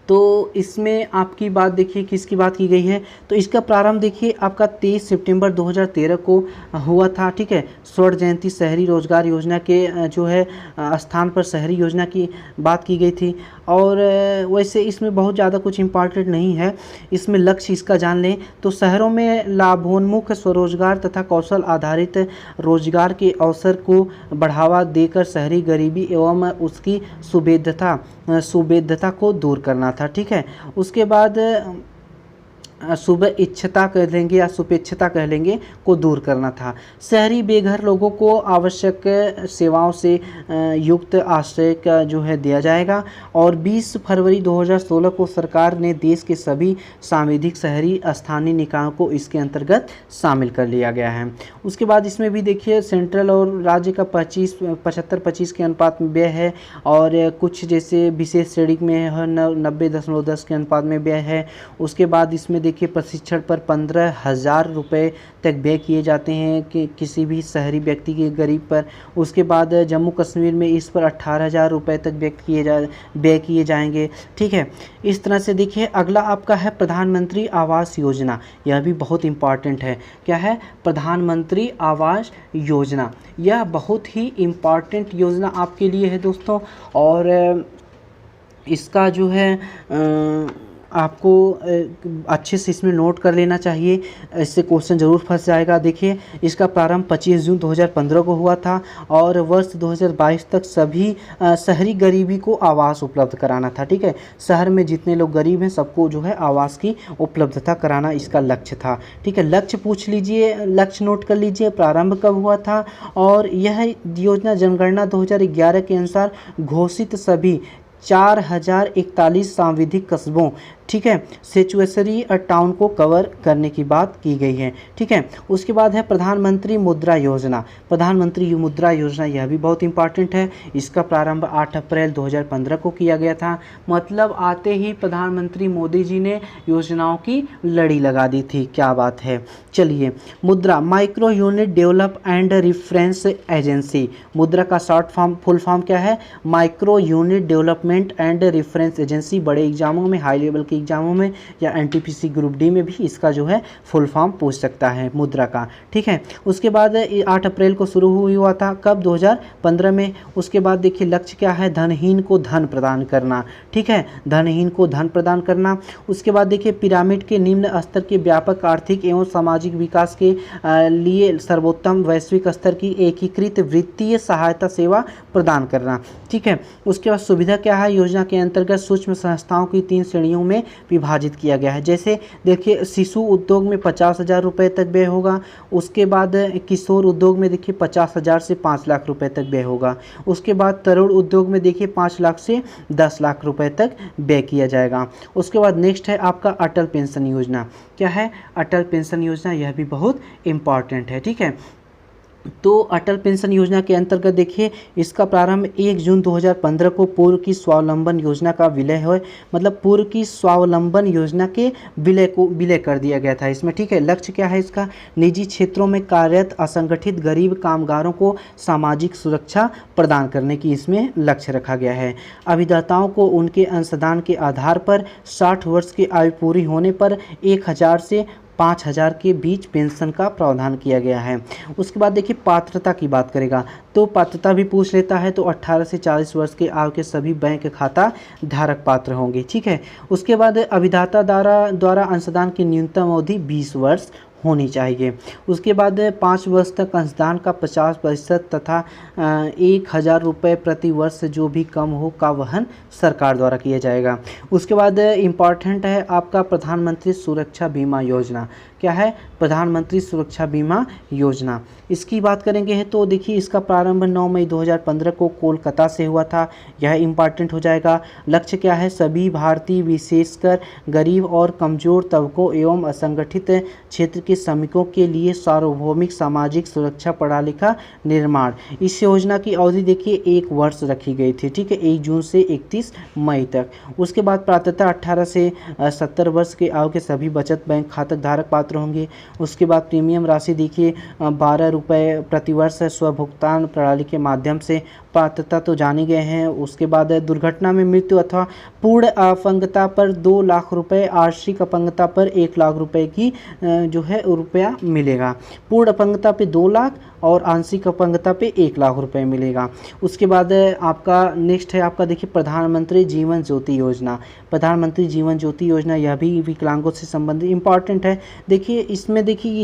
तो इसमें आपकी बात देखिए किसकी बात की गई है? तो इसका प्रारंभ देखिए आपका 23 सितंबर 2013 को हुआ था। ठीक है, स्वर्ण जयंती शहरी रोजगार योजना के जो है स्थान पर शहरी योजना की बात की गई थी। और वैसे इसमें बहुत ज़्यादा कुछ इम्पॉर्टेंट नहीं है। इसमें लक्ष्य इसका जान लें तो शहरों में लाभोन्मुख स्वरोजगार तथा कौशल आधारित रोजगार के अवसर को बढ़ावा देकर शहरी गरीबी एवं उसकी सुभेद्यता को दूर करना था। ठीक है, उसके बाद सुपेक्षता कह लेंगे या सुपेक्षता कह लेंगे को दूर करना था। शहरी बेघर लोगों को आवश्यक सेवाओं से युक्त आश्रय का जो है दिया जाएगा। और 20 फरवरी 2016 को सरकार ने देश के सभी सांविधिक शहरी स्थानीय निकायों को इसके अंतर्गत शामिल कर लिया गया है। उसके बाद इसमें भी देखिए सेंट्रल और राज्य का 75-25 के अनुपात में व्यय है और कुछ जैसे विशेष श्रेणी में है 90.10 के अनुपात में व्यय है। उसके बाद इसमें देखिए प्रशिक्षण पर 15,000 रुपये तक व्यय किए जाते हैं कि किसी भी शहरी व्यक्ति के गरीब पर। उसके बाद जम्मू कश्मीर में इस पर 18,000 रुपये तक व्यय किए जाएंगे। ठीक है, इस तरह से देखिए अगला आपका है प्रधानमंत्री आवास योजना। यह भी बहुत इम्पॉर्टेंट है। क्या है? प्रधानमंत्री आवास योजना। यह बहुत ही इम्पॉर्टेंट योजना आपके लिए है दोस्तों। और इसका जो है आपको अच्छे से इसमें नोट कर लेना चाहिए, इससे क्वेश्चन ज़रूर फंस जाएगा। देखिए इसका प्रारंभ 25 जून 2015 को हुआ था और वर्ष 2022 तक सभी शहरी गरीबी को आवास उपलब्ध कराना था। ठीक है, शहर में जितने लोग गरीब हैं सबको जो है आवास की उपलब्धता कराना इसका लक्ष्य था। ठीक है, लक्ष्य पूछ लीजिए, लक्ष्य नोट कर लीजिए, प्रारंभ कब हुआ था। और यह योजना जनगणना 2011 के अनुसार घोषित सभी 4041 सांविधिक कस्बों, ठीक है, सेचुएसरी टाउन को कवर करने की बात की गई है। ठीक है, उसके बाद है प्रधानमंत्री मुद्रा योजना। प्रधानमंत्री मुद्रा योजना यह भी बहुत इंपॉर्टेंट है। इसका प्रारंभ 8 अप्रैल 2015 को किया गया था। मतलब आते ही प्रधानमंत्री मोदी जी ने योजनाओं की लड़ी लगा दी थी। क्या बात है। चलिए, मुद्रा micro unit develop and reference agency. मुद्रा का फुल फॉर्म क्या है? Micro unit development and reference agency. बड़े एग्जामों में हाई लेवल की एग्जामों में या एनटीपीसी ग्रुप डी में भी इसका जो है फुल फॉर्म पूछ सकता है मुद्रा का। ठीक है, उसके बाद 8 अप्रैल को शुरू हुआ था, कब 2015 में। उसके बाद देखिए लक्ष्य क्या है, धनहीन को धन प्रदान करना। ठीक है, धनहीन को धन प्रदान करना। उसके बाद देखिए पिरामिड के निम्न स्तर के व्यापक आर्थिक एवं सामाजिक विकास के लिए सर्वोत्तम वैश्विक स्तर की एकीकृत वित्तीय सहायता सेवा प्रदान करना। ठीक है, उसके बाद सुविधा क्या है, योजना के अंतर्गत सूक्ष्म संस्थाओं की 3 श्रेणियों में विभाजित किया गया है। जैसे देखिए शिशु उद्योग में 50,000 रुपये तक व्यय होगा। उसके बाद किशोर उद्योग में देखिए 50,000 से 5 लाख रुपए तक व्यय होगा। उसके बाद तरुण उद्योग में देखिए 5 लाख से 10 लाख रुपए तक व्यय किया जाएगा। उसके बाद नेक्स्ट है आपका अटल पेंशन योजना। क्या है, अटल पेंशन योजना, यह भी बहुत इम्पॉर्टेंट है। ठीक है, तो अटल पेंशन योजना के अंतर्गत देखिए इसका प्रारंभ 1 जून 2015 को पूर्व की स्वावलंबन योजना का विलय है, मतलब पूर्व की स्वावलंबन योजना के विलय कर दिया गया था इसमें। ठीक है, लक्ष्य क्या है इसका, निजी क्षेत्रों में कार्यरत असंगठित गरीब कामगारों को सामाजिक सुरक्षा प्रदान करने की इसमें लक्ष्य रखा गया है। अभिदाताओं को उनके अंशदान के आधार पर 60 वर्ष की आयु पूरी होने पर 1,000 से 5,000 के बीच पेंशन का प्रावधान किया गया है। उसके बाद देखिए पात्रता की बात करेगा तो पात्रता भी पूछ लेता है, तो 18 से 40 वर्ष के आयु के सभी बैंक खाता धारक पात्र होंगे। ठीक है, उसके बाद अभिदाता द्वारा अंशदान की न्यूनतम अवधि 20 वर्ष होनी चाहिए। उसके बाद 5 वर्ष तक अंशदान का 50% तथा 1,000 रुपये प्रति वर्ष जो भी कम हो का वहन सरकार द्वारा किया जाएगा। उसके बाद इम्पॉर्टेंट है आपका प्रधानमंत्री सुरक्षा बीमा योजना। क्या है, प्रधानमंत्री सुरक्षा बीमा योजना। इसकी बात करेंगे तो देखिए इसका प्रारंभ 9 मई 2015 को कोलकाता से हुआ था, यह इम्पॉर्टेंट हो जाएगा। लक्ष्य क्या है, सभी भारतीय विशेषकर गरीब और कमज़ोर तबकों एवं असंगठित क्षेत्र के श्रमिकों के लिए सार्वभौमिक सामाजिक सुरक्षा प्रणाली का निर्माण। इस योजना की अवधि देखिए 1 वर्ष रखी गई थी। ठीक है, 1 जून से 31 मई तक। उसके बाद पात्रता 18 से 70 वर्ष के आयु के सभी बचत बैंक खातक धारक पात्र होंगे। उसके बाद प्रीमियम राशि देखिए 12 रुपये प्रति वर्ष स्वभुगतान प्रणाली के माध्यम से पात्रता तो जाने गए हैं। उसके बाद दुर्घटना में मृत्यु अथवा पूर्ण अपंगता पर 2 लाख रुपए, आंशिक अपंगता पर 1 लाख रुपए की जो है रुपया मिलेगा। पूर्ण अपंगता पे 2 लाख और आंशिक अपंगता पे 1 लाख रुपए मिलेगा। उसके बाद आपका नेक्स्ट है आपका देखिए प्रधानमंत्री जीवन ज्योति योजना। प्रधानमंत्री जीवन ज्योति योजना यह भी विकलांगों से संबंधित इम्पॉर्टेंट है। देखिए इसमें देखिए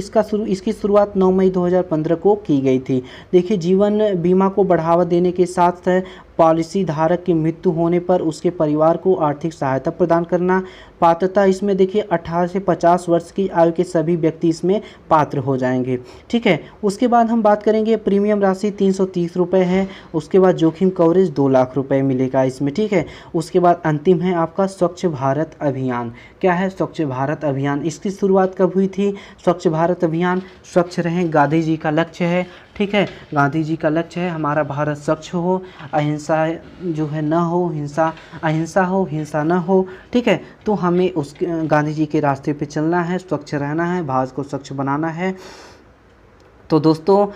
इसकी शुरुआत 9 मई 2015 को की गई थी। देखिए जीवन बीमा को बढ़ावा देने के साथ पॉलिसी धारक की मृत्यु होने पर उसके परिवार को आर्थिक सहायता प्रदान करना। पात्रता इसमें देखिए 18 से 50 वर्ष की आयु के सभी व्यक्ति इसमें पात्र हो जाएंगे। ठीक है, उसके बाद हम बात करेंगे प्रीमियम राशि 330 रुपये है। उसके बाद जोखिम कवरेज 2 लाख रुपए मिलेगा इसमें। ठीक है, उसके बाद अंतिम है आपका स्वच्छ भारत अभियान। क्या है, स्वच्छ भारत अभियान। इसकी शुरुआत कब हुई थी, स्वच्छ भारत अभियान, स्वच्छ रहें गांधी जी का लक्ष्य है। ठीक है, गांधी जी का लक्ष्य है हमारा भारत स्वच्छ हो, अहिंसा जो है न हो, अहिंसा हो, हिंसा न हो। ठीक है, तो हमें उस गांधी जी के रास्ते पे चलना है, स्वच्छ रहना है, भारत को स्वच्छ बनाना है। तो दोस्तों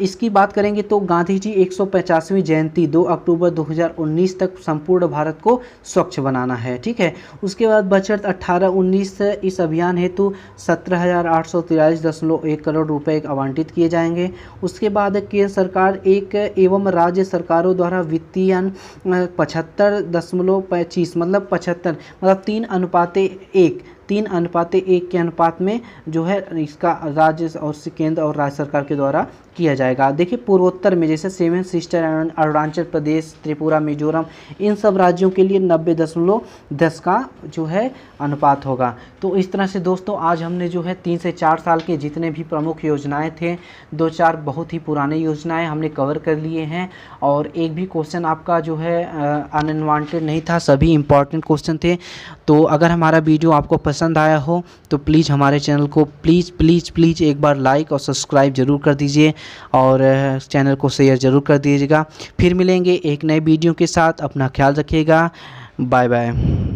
इसकी बात करेंगे तो गांधी जी 150वीं जयंती 2 अक्टूबर 2019 तक संपूर्ण भारत को स्वच्छ बनाना है। ठीक है, उसके बाद बजट 18-19 इस अभियान हेतु 17,843.1 करोड़ रुपए आवंटित किए जाएंगे। उसके बाद केंद्र सरकार एक एवं राज्य सरकारों द्वारा वित्तीय 75.25 मतलब 75 मतलब 3:1 के अनुपात में जो है इसका राज्य और केंद्र और राज्य सरकार के द्वारा किया जाएगा। देखिए पूर्वोत्तर में जैसे 7 सिस्टर अरुणाचल प्रदेश, त्रिपुरा, मिजोरम, इन सब राज्यों के लिए 90.10 का जो है अनुपात होगा। तो इस तरह से दोस्तों आज हमने जो है 3 से 4 साल के जितने भी प्रमुख योजनाएं थे, 2-4 बहुत ही पुराने योजनाएं हमने कवर कर लिए हैं और एक भी क्वेश्चन आपका जो है अनवांटेड नहीं था, सभी इंपॉर्टेंट क्वेश्चन थे। तो अगर हमारा वीडियो आपको पसंद आया हो तो प्लीज़ हमारे चैनल को प्लीज़ एक बार लाइक और सब्सक्राइब ज़रूर कर दीजिए और चैनल को शेयर ज़रूर कर दीजिएगा। फिर मिलेंगे एक नए वीडियो के साथ, अपना ख्याल रखिएगा, बाय बाय।